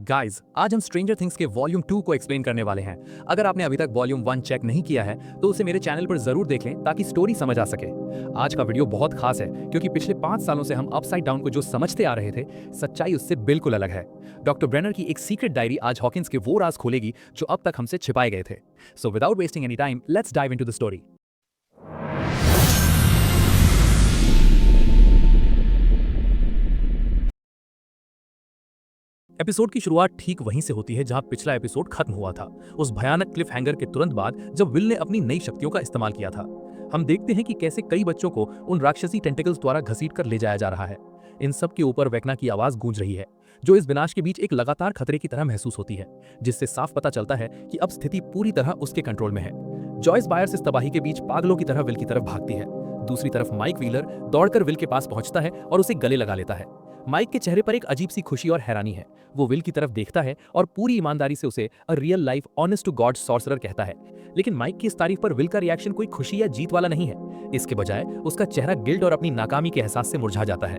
Guys, आज हम stranger things के वॉल्यूम 2 को एक्सप्लेन करने वाले हैं। अगर आपने अभी तक वॉल्यूम 1 चेक नहीं किया है तो उसे मेरे चैनल पर जरूर देख लें ताकि स्टोरी समझ आ सके। आज का वीडियो बहुत खास है क्योंकि पिछले 5 सालों से हम अपसाइड डाउन को जो समझते आ रहे थे, सच्चाई उससे बिल्कुल अलग है। डॉक्टर ब्रेनर की एक सीक्रेट डायरी आज हॉकिंस के वो राज खोलेगी जो अब तक हमसे छिपाए गए थे। So without wasting any time, let's dive into the story. Episode की शुरुआत ठीक वहीं से होती है जहां पिछला एपिसोड खत्म हुआ था, उस भयानक क्लिफ हैंगर के तुरंत बाद जब विल ने अपनी नई शक्तियों का इस्तेमाल किया था। हम देखते हैं कि कैसे कई बच्चों को उन राक्षसी टेंटिकल्स द्वारा घसीट कर ले जाया जा रहा है। इन सब के ऊपर वेक्ना की आवाज गूंज रही है, जो इस विनाश के बीच एक लगातार खतरे की तरह महसूस होती है, जिससे साफ पता चलता है कि अब स्थिति पूरी तरह उसके कंट्रोल में है। जॉयस बायर्स इस तबाही के बीच पागलों की तरह विल की तरफ भागती है। दूसरी तरफ माइक व्हीलर दौड़कर विल के पास पहुंचता है और उसे गले लगा लेता है। माइक के चेहरे पर एक अजीब सी खुशी और हैरानी है। वो विल की तरफ देखता है और पूरी ईमानदारी से उसे a real life honest to God sorcerer कहता है। लेकिन माइक की इस तारीफ पर विल का रिएक्शन कोई खुशी या जीत वाला नहीं है। इसके बजाय उसका चेहरा गिल्ट और अपनी नाकामी के एहसास से मुरझा जाता है।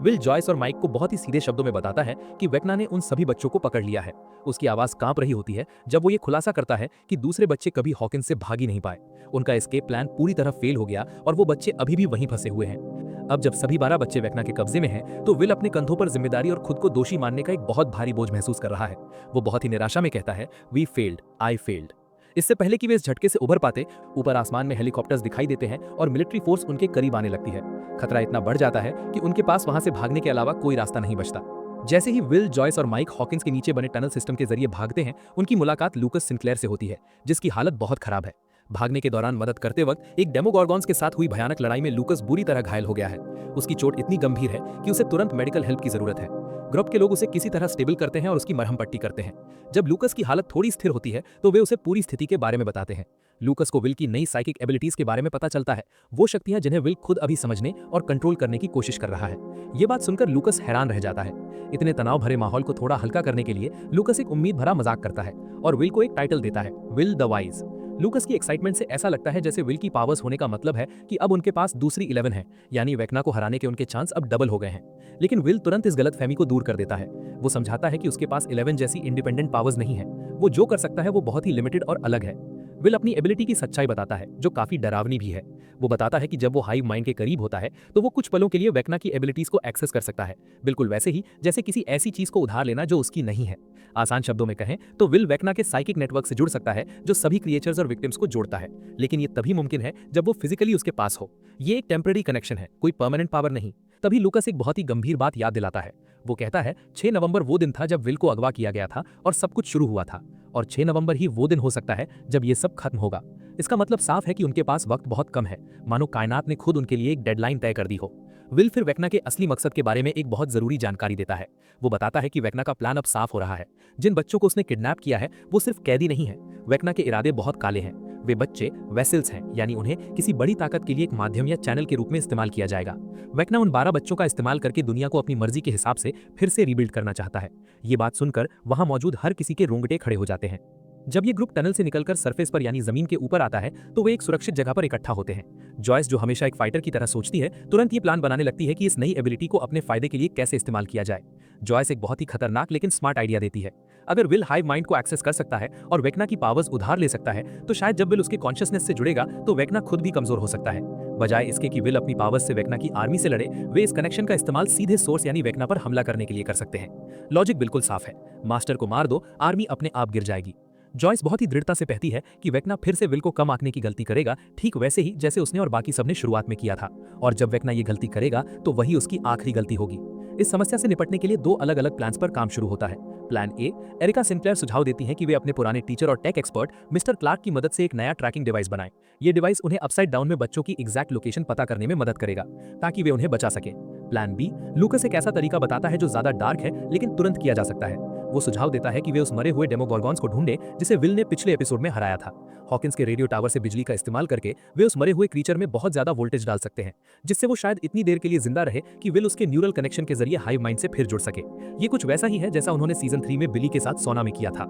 विल जॉयस और माइक को बहुत ही सीधे शब्दों में बताता है कि वेक्ना ने उन सभी बच्चों को पकड़ लिया है। उसकी आवाज कांप रही होती है जब वो ये खुलासा करता है कि दूसरे बच्चे कभी हॉकिंस से भाग ही नहीं पाए। उनका एस्केप प्लान पूरी तरह फेल हो गया और वो बच्चे अभी भी वहीं फंसे हुए हैं। अब जब सभी 12 बच्चे वेक्ना के कब्जे में हैं, तो विल अपने कंधों पर जिम्मेदारी और खुद को दोषी मानने का एक बहुत भारी बोझ महसूस कर रहा है। वो बहुत ही निराशा में कहता है, वी फेल्ड, आई फेल्ड। इससे पहले कि वे इस झटके से उभर पाते, ऊपर आसमान में हेलीकॉप्टर्स दिखाई देते हैं और मिलिट्री फोर्स उनके करीब आने लगती है। खतरा इतना बढ़ जाता है कि उनके पास वहां से भागने के अलावा कोई रास्ता नहीं बचता। जैसे ही विल, जॉयस और माइक हॉकिंस के नीचे बने टनल सिस्टम के जरिए भागते हैं, उनकी मुलाकात लूकस सिंक्लेयर से होती है, जिसकी हालत बहुत खराब है। भागने के दौरान मदद करते वक्त एक डेमोगॉर्गन्स के साथ हुई भयानक लड़ाई में लूकस बुरी तरह घायल हो गया है। उसकी चोट इतनी गंभीर है कि उसे तुरंत मेडिकल हेल्प की जरूरत है। ग्रुप के लोग उसे किसी तरह स्टेबल करते हैं और उसकी मरहम पट्टी करते हैं। जब लूकस की हालत थोड़ी स्थिर होती है तो वे उसे पूरी स्थिति के बारे में बताते हैं। लूकस को विल की नई साइकिक एबिलिटीज के बारे में पता चलता है, वो शक्तियां जिन्हें विल खुद अभी समझने और कंट्रोल करने की कोशिश कर रहा है। ये बात सुनकर लूकस हैरान रह जाता है। इतने तनाव भरे माहौल को थोड़ा हल्का करने के लिए लूकस एक उम्मीद भरा मजाक करता है और विल को एक टाइटल देता है, विल द वाइज। लूकस की एक्साइटमेंट से ऐसा लगता है जैसे विल की पावर्स होने का मतलब है कि अब उनके पास दूसरी 11 है, यानी वेक्ना को हराने के उनके चांस अब डबल हो गए हैं। लेकिन विल तुरंत इस गलतफहमी को दूर कर देता है। वो समझाता है कि उसके पास 11 जैसी इंडिपेंडेंट पावर्स नहीं है। वो जो कर सकता है वो बहुत ही लिमिटेड और अलग है। विल अपनी एबिलिटी की सच्चाई बताता है, जो काफी डरावनी भी है। वो बताता है कि जब वो हाइव माइंड के करीब होता है तो वो कुछ पलों के लिए वेक्ना की एबिलिटीज को एक्सेस कर सकता है, बिल्कुल वैसे ही जैसे किसी ऐसी चीज को उधार लेना जो उसकी नहीं है। आसान शब्दों में कहें तो विल वेक्ना के साइकिक नेटवर्क से जुड़ सकता है, जो सभी क्रिएचर्स और विक्टिम्स को जोड़ता है। लेकिन ये तभी मुमकिन है जब वो फिजिकली उसके पास हो। ये एक टेम्पररी कनेक्शन है, कोई परमानेंट पावर नहीं। तभी लूकस एक बहुत ही गंभीर बात याद दिलाता है। वो कहता है, 6 नवंबर वो दिन था जब विल को अगवा किया गया था और सब कुछ शुरू हुआ था, और 6 नवंबर ही वो दिन हो सकता है जब ये सब खत्म होगा। इसका मतलब साफ है कि उनके पास वक्त बहुत कम है, मानो कायनात ने खुद उनके लिए एक डेडलाइन तय कर दी हो। विल फिर वेक्ना के असली मकसद के बारे में एक बहुत जरूरी जानकारी देता है। वो बताता है कि वेक्ना का प्लान अब साफ हो रहा है। जिन बच्चों को उसने किडनैप किया है वो सिर्फ कैदी नहीं है। वेक्ना के इरादे बहुत काले हैं। वे बच्चे वेसल्स हैं, यानी उन्हें किसी बड़ी ताकत के लिए एक माध्यम या चैनल के रूप में इस्तेमाल किया जाएगा। वेक्ना उन 12 बच्चों का इस्तेमाल करके दुनिया को अपनी मर्जी के हिसाब से फिर से रीबिल्ड करना चाहता है। ये बात सुनकर वहां मौजूद हर किसी के रोंगटे खड़े हो जाते हैं। जब ये ग्रुप टनल से निकलकर सरफेस पर यानी जमीन के ऊपर आता है तो वे एक सुरक्षित जगह पर इकट्ठा होते हैं। जॉयस, जो हमेशा एक फाइटर की तरह सोचती है, तुरंत ये प्लान बनाने लगती है कि इस नई एबिलिटी को अपने फायदे के लिए कैसे इस्तेमाल किया जाए। जॉयस एक बहुत ही खतरनाक लेकिन स्मार्ट आइडिया देती है। अगर विल हाइव माइंड को एक्सेस कर सकता है और वेक्ना की पावर्स उधार ले सकता है, तो शायद जब विल उसके कॉन्शियसनेस से जुड़ेगा तो वेक्ना खुद भी कमजोर हो सकता है। बजाय इसके कि विल अपनी पावर्स से वेक्ना की आर्मी से लड़े, वे इस कनेक्शन का इस्तेमाल सीधे सोर्स यानी वेक्ना पर हमला करने के लिए कर सकते हैं। लॉजिक बिल्कुल साफ है, मास्टर को मार दो, आर्मी अपने आप गिर जाएगी। जॉयस बहुत ही दृढ़ता से कहती है कि वेक्ना फिर से विल को कम आंकने की गलती करेगा, ठीक वैसे ही जैसे उसने और बाकी सबने शुरुआत में किया था। और जब वेक्ना ये गलती करेगा तो वही उसकी आखिरी गलती होगी। इस समस्या से निपटने के लिए 2 अलग अलग प्लान्स पर काम शुरू होता है। प्लान ए, एरिका सिंक्लेयर सुझाव देती हैं कि वे अपने पुराने टीचर और टेक एक्सपर्ट मिस्टर क्लार्क की मदद से एक नया ट्रैकिंग डिवाइस बनाएं। ये डिवाइस उन्हें अपसाइड डाउन में बच्चों की एग्जैक्ट लोकेशन पता करने में मदद करेगा, ताकि वे उन्हें बचा सके। प्लान बी, लूकस एक ऐसा तरीका बताता है जो ज्यादा डार्क है लेकिन तुरंत किया जा सकता है। वो सुझाव देता है कि वे उस मरे हुए डेमोगॉर्गन्स को ढूंढें जिसे विल ने पिछले एपिसोड में हराया था। हॉकिंस के रेडियो टावर से बिजली का इस्तेमाल करके वे उस मरे हुए क्रीचर में बहुत ज्यादा वोल्टेज डाल सकते हैं, जिससे वो शायद इतनी देर के लिए जिंदा रहे कि विल उसके न्यूरल कनेक्शन के जरिए हाइव माइंड से फिर जुड़ सके। ये कुछ वैसा ही है जैसा उन्होंने सीजन 3 में बिली के साथ सोना में किया था।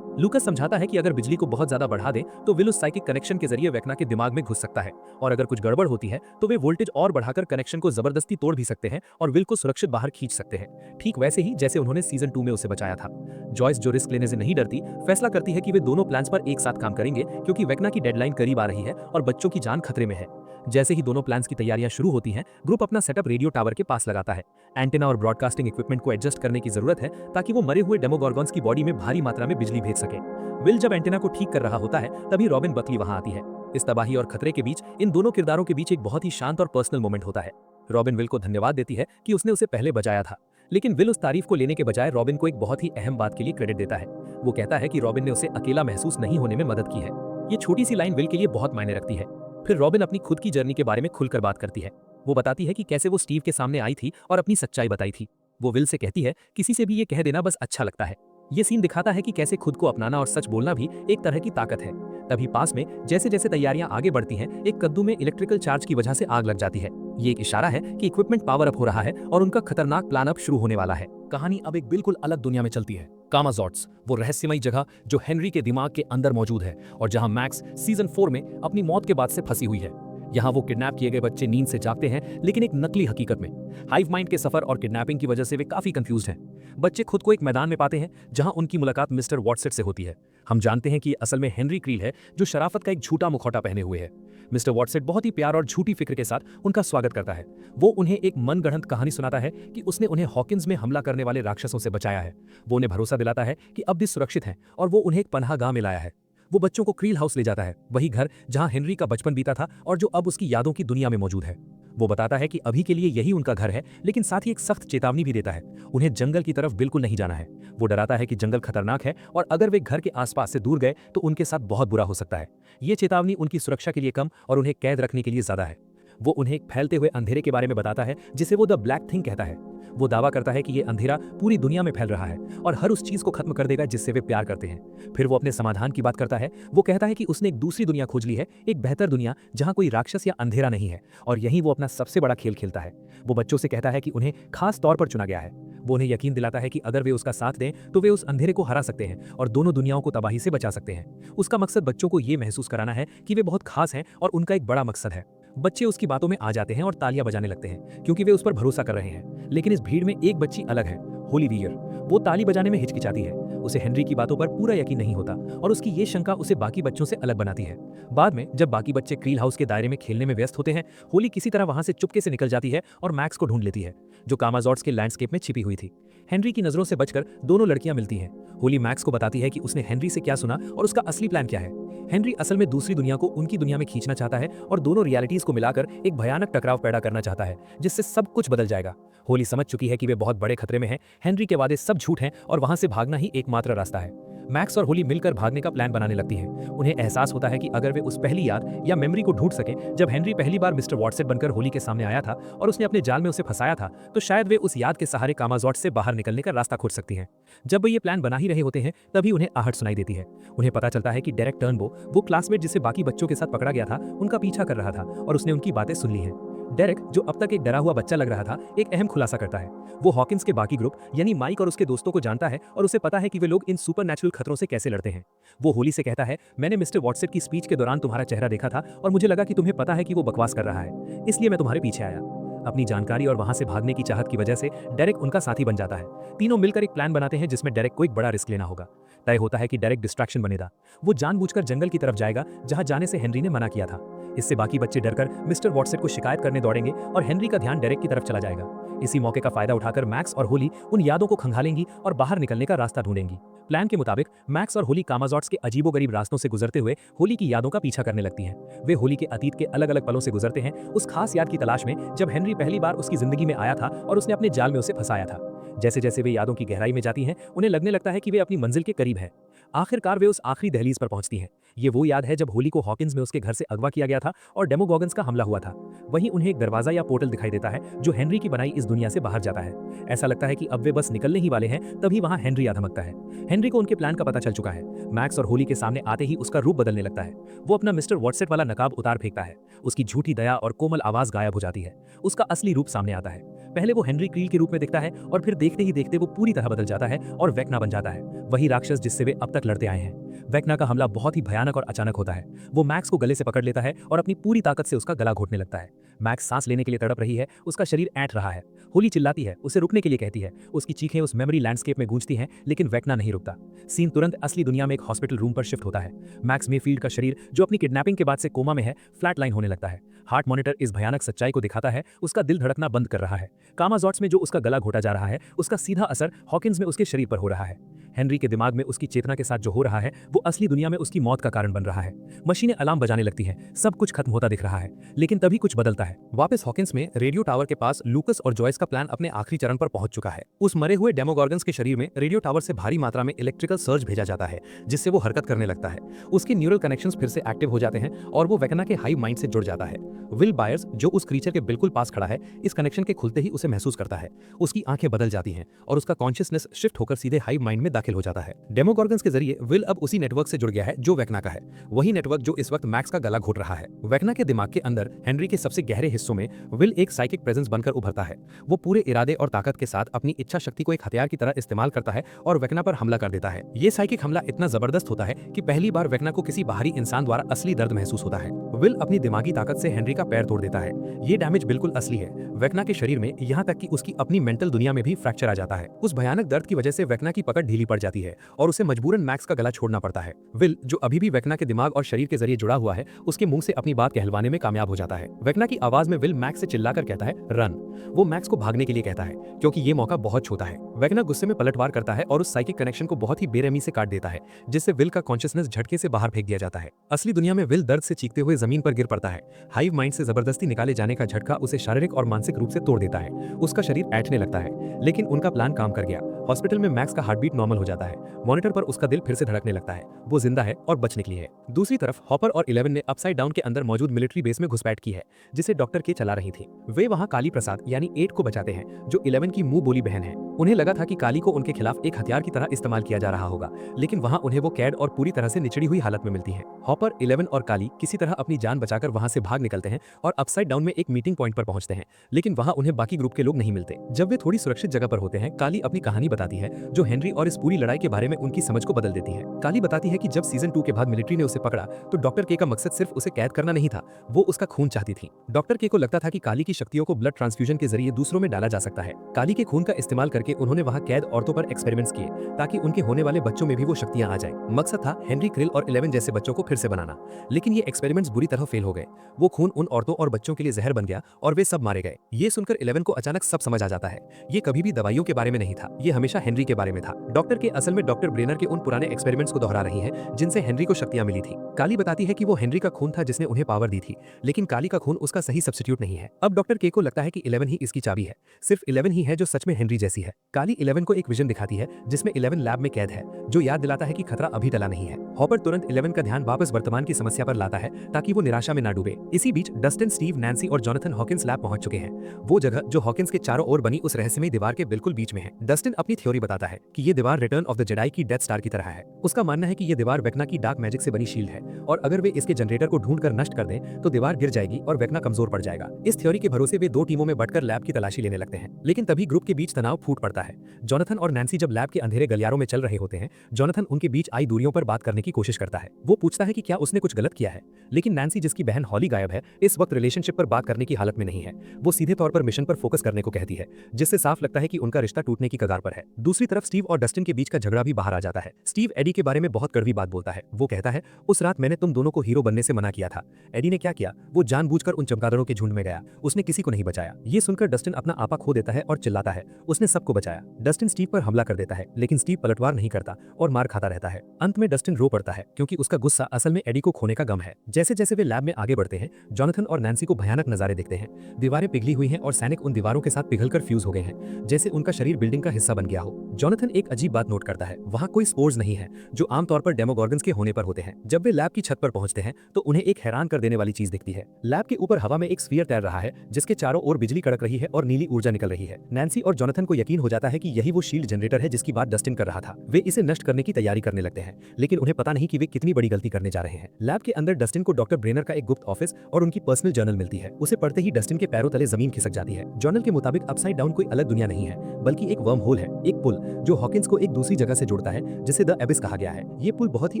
लूकस समझाता है कि अगर बिजली को बहुत ज्यादा बढ़ा दें तो विल उस साइकिक कनेक्शन के जरिए वेक्ना के दिमाग में घुस सकता है, और अगर कुछ गड़बड़ होती है तो वे वोल्टेज और बढ़ाकर कनेक्शन को जबरदस्ती तोड़ भी सकते हैं और विल को सुरक्षित बाहर खींच सकते हैं, ठीक वैसे ही जैसे उन्होंने सीजन 2 में उसे बचाया था। जॉयस, जो रिस्क लेने से नहीं डरती, फैसला करती है कि वे दोनों प्लान्स पर एक साथ काम करेंगे क्योंकि वेक्ना की डेडलाइन करीब आ रही है और बच्चों की जान खतरे में है। जैसे ही दोनों प्लान्स की तैयारियां शुरू होती हैं, ग्रुप अपना सेटअप रेडियो टावर के पास लगाता है। एंटेना और ब्रॉडकास्टिंग इक्विपमेंट को एडजस्ट करने की जरूरत है ताकि वो मरे हुए डेमोगोर्गन्स की बॉडी में भारी मात्रा में बिजली भेज सके। विल जब एंटेना को ठीक कर रहा होता है तभी रॉबिन बकली वहां आती है। इस तबाही और खतरे के बीच इन दोनों किरदारों के बीच एक बहुत ही शांत और पर्सनल मोमेंट होता है। रॉबिन विल को धन्यवाद देती है कि उसने उसे पहले बचाया था, लेकिन विल उस तारीफ को लेने के बजाय रॉबिन को एक बहुत ही अहम बात के लिए क्रेडिट देता है। वो कहता है कि रॉबिन ने उसे अकेला महसूस नहीं होने में मदद की है। ये छोटी सी लाइन विल के लिए बहुत मायने रखती है। फिर रॉबिन अपनी खुद की जर्नी के बारे में खुलकर बात करती है। वो बताती है कि कैसे वो स्टीव के सामने आई थी और अपनी सच्चाई बताई थी। वो विल से कहती है, किसी से भी ये कह देना बस अच्छा लगता है। ये सीन दिखाता है कि कैसे खुद को अपनाना और सच बोलना भी एक तरह की ताकत है। तभी पास में जैसे जैसे तैयारियां आगे बढ़ती हैं, एक कद्दू में इलेक्ट्रिकल चार्ज की वजह से आग लग जाती है। ये एक इशारा है कि इक्विपमेंट पावर अप हो रहा है और उनका खतरनाक प्लान अप शुरू होने वाला है। कहानी अब एक बिल्कुल अलग दुनिया में चलती है। कामाजॉट्स, वो रहस्यमयी जगह जो हेनरी के दिमाग के अंदर मौजूद है और जहां मैक्स सीजन 4 में अपनी मौत के बाद से फंसी हुई है। यहाँ वो किडनैप किए गए बच्चे नींद से जागते हैं, लेकिन एक नकली हकीकत में। हाइव माइंड के सफर और किडनैपिंग की वजह से वे काफी कंफ्यूज हैं। बच्चे खुद को एक मैदान में पाते हैं जहां उनकी मुलाकात मिस्टर वॉटसेट से होती है। हम जानते हैं कि ये असल में हेनरी क्रील है जो शराफत का एक झूठा मुखौटा पहने हुए है। मिस्टर वॉटसेट बहुत ही प्यार और झूठी फिक्र के साथ उनका स्वागत करता है। वो उन्हें एक मनगढ़ंत कहानी सुनाता है कि उसने उन्हें हॉकिंस में हमला करने वाले राक्षसों से बचाया है। वो उन्हें भरोसा दिलाता है कि अब भी सुरक्षित हैं और वो उन्हें एक पनाहगाह में लाया है। वो बच्चों को क्रील हाउस ले जाता है, वही घर जहां हेनरी का बचपन बीता था और जो अब उसकी यादों की दुनिया में मौजूद है। वो बताता है कि अभी के लिए यही उनका घर है, लेकिन साथ ही एक सख्त चेतावनी भी देता है। उन्हें जंगल की तरफ बिल्कुल नहीं जाना है। वो डराता है कि जंगल खतरनाक है और अगर वे घर के आसपास से दूर गए तो उनके साथ बहुत बुरा हो सकता है। ये चेतावनी उनकी सुरक्षा के लिए कम और उन्हें कैद रखने के लिए ज्यादा है। वो उन्हें एक फैलते हुए अंधेरे के बारे में बताता है जिसे वो द ब्लैक थिंग कहता है। वो दावा करता है कि ये अंधेरा पूरी दुनिया में फैल रहा है और हर उस चीज को खत्म कर देगा जिससे वे प्यार करते हैं। फिर वो अपने समाधान की बात करता है। वो कहता है कि उसने एक दूसरी दुनिया खोज ली है, एक बेहतर दुनिया जहां कोई राक्षस या अंधेरा नहीं है, और यहीं वो अपना सबसे बड़ा खेल खेलता है। वो बच्चों से कहता है कि उन्हें खास तौर पर चुना गया है। वो उन्हें यकीन दिलाता है कि अगर वे उसका साथ दें तो वे उस अंधेरे को हरा सकते हैं और दोनों दुनियाओं को तबाही से बचा सकते हैं। उसका मकसद बच्चों को ये महसूस कराना है कि वे बहुत खास हैं और उनका एक बड़ा मकसद है। बच्चे उसकी बातों में आ जाते हैं और तालियां बजाने लगते हैं क्योंकि वे उस पर भरोसा कर रहे हैं। लेकिन इस भीड़ में एक बच्ची अलग है, होली वीयर। वो ताली बजाने में हिचकिचाती है। उसे हेनरी की बातों पर पूरा यकीन नहीं होता और उसकी ये शंका उसे बाकी बच्चों से अलग बनाती है। बाद में जब बाकी बच्चे क्रील हाउस के दायरे में खेलने में व्यस्त होते हैं, होली किसी तरह वहां से चुपके से निकल जाती है और मैक्स को ढूंढ लेती है, जो कामाजॉट्स के लैंडस्केप में छिपी हुई थी। हेनरी की नजरों से बचकर दोनों लड़कियां मिलती हैं। होली मैक्स को बताती है कि उसने हेनरी से क्या सुना और उसका असली प्लान क्या है। हेनरी असल में दूसरी दुनिया को उनकी दुनिया में खींचना चाहता है और दोनों रियलिटीज को मिलाकर एक भयानक टकराव पैदा करना चाहता है जिससे सब कुछ बदल जाएगा। होली समझ चुकी है कि वे बहुत बड़े खतरे में हैं। हेनरी के वादे सब झूठ हैं और वहां से भागना ही एकमात्र रास्ता है। मैक्स और होली मिलकर भागने का प्लान बनाने लगती हैं। उन्हें एहसास होता है कि अगर वे उस पहली याद या मेमोरी को ढूंढ सकें जब हेनरी पहली बार मिस्टर वॉटसेट बनकर होली के सामने आया था और उसने अपने जाल में उसे फंसाया था, तो शायद वे उस याद के सहारे कामाजॉट से बाहर निकलने का रास्ता खोज सकती हैं। जब वे ये प्लान बना ही रहे होते हैं तभी उन्हें आहट सुनाई देती है। उन्हें पता चलता है कि डेरेक टर्नबो, वो क्लासमेट जिसे बाकी बच्चों के साथ पकड़ा गया था, उनका पीछा कर रहा था और उसने उनकी बातें सुन ली हैं। डेरेक, जो अब तक एक डरा हुआ बच्चा लग रहा था, एक अहम खुलासा करता है। वो हॉकिंस के बाकी ग्रुप यानी माइक और उसके दोस्तों को जानता है और उसे पता है कि वे लोग इन सुपरनैचुरल खतरों से कैसे लड़ते हैं। वो होली से कहता है, मैंने मिस्टर वॉटसेट की स्पीच के दौरान तुम्हारा चेहरा देखा था और मुझे लगा कि तुम्हें पता है कि वो बकवास कर रहा है, इसलिए मैं तुम्हारे पीछे आया। अपनी जानकारी और वहां से भागने की चाहत की वजह से डेरेक उनका साथी बन जाता है। तीनों मिलकर एक प्लान बनाते हैं जिसमें डेरेक को एक बड़ा रिस्क लेना होगा। तय होता है कि डेरेक डिस्ट्रैक्शन बनेगा। वो जानबूझकर जंगल की तरफ जाएगा जहां जाने से हेनरी ने मना किया था। इससे बाकी बच्चे डरकर मिस्टर वॉटसेट को शिकायत करने दौड़ेंगे और हेनरी का ध्यान डेरेक की तरफ चला जाएगा। इसी मौके का फायदा उठाकर मैक्स और होली उन यादों को खंगालेंगी और बाहर निकलने का रास्ता ढूंढेंगी। प्लान के मुताबिक मैक्स और होली कामाजॉट्स के अजीबोगरीब रास्तों से गुजरते हुए होली की यादों का पीछा करने लगती हैं। वे होली के अतीत के अलग अलग पलों से गुजरते हैं, उस खास याद की तलाश में जब हेनरी पहली बार उसकी जिंदगी में आया था और उसने अपने जाल में उसे फंसाया था। जैसे जैसे वे यादों की गहराई में जाती हैं, उन्हें लगने लगता है कि वे अपनी मंजिल के करीब हैं। आखिरकार वे उस आखिरी दहलीज पर पहुंचती हैं। ये वो याद है जब होली को हॉकिंस में उसके घर से अगवा किया गया था और डेमोगॉगन्स का हमला हुआ था। वहीं उन्हें एक दरवाजा या पोर्टल दिखाई देता है जो हेनरी की बनाई इस दुनिया से बाहर जाता है। ऐसा लगता है कि अब वे बस निकलने ही वाले हैं, तभी वहां हेनरी आ धमकता है। हेनरी को उनके प्लान का पता चल चुका है। मैक्स और होली के सामने आते ही उसका रूप बदलने लगता है। वो अपना मिस्टर वॉटसेट वाला नकाब उतार फेंकता है। उसकी झूठी दया और कोमल आवाज गायब हो जाती है। उसका असली रूप सामने आता है। पहले वो हेनरी क्रील के रूप में दिखता है और फिर देखते ही देखते वो पूरी तरह बदल जाता है और वेक्ना बन जाता है, वही राक्षस जिससे वे अब तक लड़ते आए हैं। वेक्ना का हमला बहुत ही भयानक और अचानक होता है। वो मैक्स को गले से पकड़ लेता है और अपनी पूरी ताकत से उसका गला घोटने लगता है। मैक्स सांस लेने के लिए तड़प रही है, उसका शरीर ऐंठ रहा है। होली चिल्लाती है, उसे रुकने के लिए कहती है। उसकी चीखें उस मेमोरी लैंडस्केप में गूंजती हैं, लेकिन वेक्ना नहीं रुकता। सीन तुरंत असली दुनिया में एक हॉस्पिटल रूम पर शिफ्ट होता है। मैक्स मेफील्ड का शरीर, जो अपनी किडनैपिंग के बाद से कोमा में है, फ्लैट लाइन होने लगता है। हार्ट मॉनिटर इस भयानक सच्चाई को दिखाता है, उसका दिल धड़कना बंद कर रहा है। कामाजॉट्स में जो उसका गला घोटा जा रहा है, उसका सीधा असर हॉकिंस में उसके शरीर पर हो रहा है। हेनरी के दिमाग में उसकी चेतना के साथ जो हो रहा है, वो असली दुनिया में उसकी मौत का कारण बन रहा है। मशीनें अलार्म बजाने लगती हैं, सब कुछ खत्म होता दिख रहा है, लेकिन तभी कुछ बदलता है। वापस हॉकिंस में रेडियो टावर के पास लूकस और जॉयस का प्लान अपने आखिरी चरण पर पहुंच चुका है। उस मरे हुए डेमोगॉर्गन्स के शरीर में रेडियो टावर से भारी मात्रा में इलेक्ट्रिकल सर्ज भेजा जाता है, जिससे वो हरकत करने लगता है। उसके न्यूरल कनेक्शंस फिर से एक्टिव हो जाते हैं और वो वेक्ना के हाइव माइंड से जुड़ जाता है। विल बायर्स, जो उस क्रीचर के बिल्कुल पास खड़ा है, इस कनेक्शन के खुलते ही उसे महसूस करता है। उसकी आंखें बदल जाती हैं और उसका कॉन्शियसनेस शिफ्ट होकर सीधे हाइव माइंड में दाखिल हो जाता है। डेमोगॉर्गन्स के जरिए विल अब उसी नेटवर्क से जुड़ गया है जो वेक्ना का है, वही नेटवर्क जो इस वक्त मैक्स का गला घोट रहा है। वेक्ना के दिमाग के अंदर हेनरी के सबसे गहरे हिस्सों में विल एक साइकिक प्रेजेंस बनकर उभरता है। वो पूरे इरादे और ताकत के साथ अपनी इच्छा शक्ति को एक हथियार की तरह इस्तेमाल करता है और वेक्ना पर हमला कर देता है। ये साइकिक हमला इतना जबरदस्त होता है कि पहली बार वेक्ना को किसी बाहरी इंसान द्वारा असली दर्द महसूस होता है। विल अपनी दिमागी ताकत से हेनरी का पैर तोड़ देता है। ये डैमेज बिल्कुल असली है। वेक्ना के शरीर में, यहाँ तक कि उसकी अपनी मेंटल दुनिया में भी फ्रैक्चर आ जाता है। उस भयानक दर्द की वजह से वेक्ना की पकड़ ढीली पड़ जाती है और उसे मजबूरन मैक्स का गला छोड़ना पड़ता है। विल, जो अभी भी वेक्ना के दिमाग और शरीर के जरिए जुड़ा हुआ है, उसके मुंह से अपनी बात कहलवाने में कामयाब हो जाता है। वेक्ना की आवाज में विल मैक्स से चिल्लाकर कहता है, रन। वो मैक्स को भागने के लिए कहता है, क्योंकि ये मौका बहुत छोटा है। वेक्ना गुस्से में पलटवार करता है और उस साइकिक कनेक्शन को बहुत ही बेरहमी से काट देता है, जिससे विल का कॉन्शियसनेस झटके से बाहर फेंक दिया जाता है। असली दुनिया में विल दर्द से चीखते हुए जमीन पर गिर पड़ता है। हाइव माइंड से जबरदस्ती निकाले जाने का झटका उसे शारीरिक और मानसिक रूप से तोड़ देता है। उसका शरीर ऐंठने लगता है, लेकिन उनका प्लान काम कर गया। हॉस्पिटल में मैक्स का हार्ट बीट नॉर्मल हो जाता है। मॉनिटर पर उसका दिल फिर से धड़कने लगता है। वो जिंदा है और बच निकली है। दूसरी तरफ हॉपर और 11 ने अपसाइड डाउन के अंदर मौजूद मिलिट्री बेस में घुसपैठ की है, जिसे डॉक्टर के चला रही थी। वे वहां काली प्रसाद यानी 8 को बचाते हैं, जो 11 की मुंह बोली बहन है। उन्हें लगा था कि काली को उनके खिलाफ एक हथियार की तरह इस्तेमाल किया जा रहा होगा, लेकिन वहां उन्हें वो कैद और पूरी तरह से निचड़ी हुई हालत में मिलती है। हॉपर, 11 और काली किसी तरह अपनी जान बचाकर वहां से भाग निकलते हैं और अपसाइड डाउन में एक मीटिंग पॉइंट पर पहुंचते हैं, लेकिन वहां उन्हें बाकी ग्रुप के लोग नहीं मिलते। जब वे थोड़ी सुरक्षित जगह पर होते हैं, काली अपनी कहानी बताती है, जो हेनरी और इस पूरी लड़ाई के बारे में उनकी समझ को बदल देती है। काली बताती है कि जब सीजन 2 के बाद मिलिट्री ने उसे पकड़ा, तो डॉक्टर के का मकसद सिर्फ उसे कैद करना नहीं था, वो उसका खून चाहती थी। डॉक्टर के को लगता था कि काली की शक्तियों को ब्लड ट्रांसफ्यूजन के जरिए दूसरों में डाला जा सकता है। काली के खून का इस्तेमाल करके उन्होंने वहां कैद औरतों पर एक्सपेरिमेंट्स किए, ताकि उनके होने वाले बच्चों में भी वो शक्तियां आ जाएं। मकसद था हेनरी क्रिल और 11 जैसे बच्चों को फिर से बनाना, लेकिन ये एक्सपेरिमेंट्स बुरी तरह फेल हो गए। वो खून उन औरतों और बच्चों के लिए जहर बन गया और वे सब मारे गए। ये सुनकर 11 को अचानक सब समझ आ जाता है। ये कभी भी दवाइयों के बारे में नहीं था, ये हमेशा हेनरी के बारे में था। डॉक्टर के असल में डॉक्टर ब्रेनर के उन पुराने एक्सपेरिमेंट्स को दोहरा रही हैं, जिनसे हेनरी को शक्तियां मिली थी। काली बताती है कि वो हेनरी का खून था जिसने उन्हें पावर दी थी, लेकिन काली का खून उसका सही सब्स्टिट्यूट नहीं है। अब डॉक्टर के को लगता है कि 11 ही इसकी चाबी है, सिर्फ 11 ही है जो सच में हेनरी जैसी है। काली 11 को एक विजन दिखाती है, जिसमें 11 लैब में कैद है, जो याद दिलाता है कि खतरा अभी टला नहीं है। हॉपर तुरंत 11 का ध्यान वापस वर्तमान की समस्या पर लाता है, ताकि वो निराशा में ना डूबे। इसी बीच डस्टिन, स्टीव, नैन्सी और जॉनथन हॉकिंस लैब पहुंच चुके हैं, वो जगह जो हॉकिंस के चारों ओर बनी उस रहस्यमयी दीवार के बिल्कुल बीच में है। डस्टिन अपनी थ्योरी बताता है कि ये दीवार रिटर्न ऑफ द जेडाई की डेथ स्टार की तरह है। उसका मानना है कि ये दीवार वेक्ना की डार्क मैजिक से बनी शील्ड है, और अगर वे इसके जनरेटर को ढूंढकर नष्ट कर दें तो दीवार गिर जाएगी और वेक्ना कमजोर पड़ जाएगा। इस थ्योरी के भरोसे वे 2 टीमों में बंटकर लैब की तलाशी लेने लगते हैं, लेकिन तभी ग्रुप के बीच तनाव फूट पड़ता है। जॉनथन और नैन्सी जब लैब के अंधेरे गलियारों में चल रहे होते हैं, जॉनथन उनके बीच आई दूरियों पर बात करने की कोशिश करता है। वो पूछता है कि क्या उसने कुछ गलत किया है, लेकिन नैन्सी, जिसकी बहन हॉली गायब है, इस वक्त रिलेशनशिप पर बात करने की हालत में नहीं है। वो सीधे तौर पर मिशन पर फोकस करने को कहती है, जिससे साफ लगता है कि उनका रिश्ता टूटने की कगार पर है। दूसरी तरफ स्टीव और डस्टिन के बीच का झगड़ा भी बाहर आ जाता है। स्टीव एडी के बारे में बहुत कड़वी बात बोलता है। वो कहता है, उस रात मैंने तुम दोनों को हीरो बनने से मना किया था। एडी ने क्या किया, वो जानबूझकर उन चमगादड़ों के झुंड में गया, उसने किसी को नहीं बचाया। ये सुनकर डस्टिन अपना आपा खो देता है और चिल्लाता है, उसने सबको बचाया। डस्टिन स्टीव पर हमला कर देता है, लेकिन स्टीव पलटवार नहीं करता और मार खाता रहता है। अंत में डस्टिन रो पड़ता है, क्योंकि उसका गुस्सा असल में एडी को खोने का गम है। जैसे जैसे वे लैब में आगे बढ़ते हैं, जॉनथन और नैन्सी को भयानक नजारे दिखते हैं। दीवारें पिघली हुई हैं और सैनिक उन दीवारों के साथ पिघलकर फ्यूज हो गए हैं, जैसे उनका शरीर बिल्डिंग का हिस्सा बन गया हो। जॉनथन एक अजीब बात नोट करता है, वहां कोई स्पोर्स नहीं है, जो आमतौर पर डेमोगॉर्गन्स के होने पर होते हैं। जब वे लैब लैब की छत पर पहुंचते हैं तो उन्हें एक हैरान कर देने वाली चीज दिखती है। लैब के ऊपर हवा में एक स्फीयर तैर रहा है जिसके चारों ओर बिजली कड़क रही है और नीली ऊर्जा निकल रही है। नैन्सी और जोनाथन को यकीन हो जाता है कि यही वो शील्ड जनरेटर है जिसकी बात डस्टिन कर रहा था। वे इसे नष्ट करने की तैयारी करने लगते हैं, लेकिन उन्हें पता नहीं कि वे कितनी बड़ी गलती करने जा रहे हैं। लैब के अंदर डस्टिन को डॉक्टर ब्रेनर का एक गुप्त ऑफिस और उनकी पर्सनल जर्नल मिलती है। उसे पढ़ते ही डस्टिन के पैरों तले जमीन खिसक जाती है। जर्नल के मुताबिक अपसाइड डाउन कोई अलग दुनिया नहीं है, बल्कि एक वर्म होल है, एक पुल जो हॉकिंस को एक दूसरी जगह से जोड़ता है जिसे द एबिस कहा गया है। ये पुल बहुत ही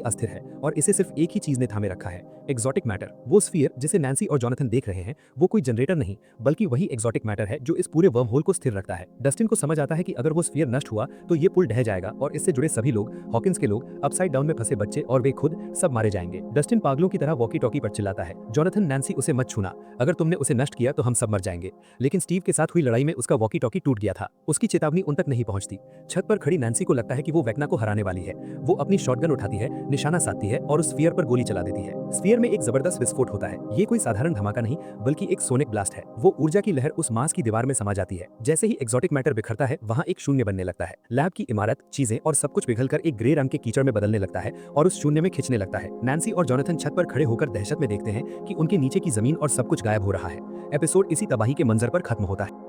अस्थिर है और इसे सिर्फ एक ही चीज ने थामे रखा है, एक्सोटिक मैटर। वो स्फीयर जिसे नैन्सी और जोनाथन देख रहे हैं वो कोई जनरेटर नहीं बल्कि वही एक्सोटिक मैटर है जो इस पूरे वर्म होल को स्थिर रखता है। डस्टिन को समझ आता है कि अगर वो स्फीयर नष्ट हुआ तो ये पुल ढह जाएगा और इससे जुड़े सभी लोग, हॉकिंस के लोग, अपसाइड डाउन में फंसे बच्चे और वे खुद सब मारे जाएंगे। डस्टिन पागलों की तरह वॉकी टॉकी पर चिल्लाता है, जोनाथन नैन्सी उसे मत छूना, अगर तुमने उसे नष्ट किया तो हम सब मर जाएंगे। लेकिन स्टीव के साथ हुई लड़ाई में उसका वॉकी टॉकी टूट गया था, उसकी चेतावनी उन तक नहीं पहुंचती। छत पर खड़ी नैन्सी को लगता है कि वो वेक्ना को हराने वाली है। वो अपनी शॉटगन उठाती है, निशाना साधती है और उस स्फीयर पर गोली चला देती है। स्फीयर में एक जबरदस्त विस्फोट होता है। ये कोई साधारण धमाका नहीं बल्कि एक सोनिक ब्लास्ट है। वो ऊर्जा की लहर उस मांस की दीवार में समा जाती है। जैसे ही एक्सोटिक मैटर बिखरता है वहां एक शून्य बनने लगता है। लैब की इमारत, चीजें और सब कुछ पिघलकर एक ग्रे रंग के कीचड़ में बदलने लगता है और उस शून्य में खिंचने लगता है। नैन्सी और जोनाथन छत पर खड़े होकर दहशत में देखते हैं कि उनके नीचे की जमीन और सब कुछ गायब हो रहा है। एपिसोड इसी तबाही के मंजर पर खत्म होता है।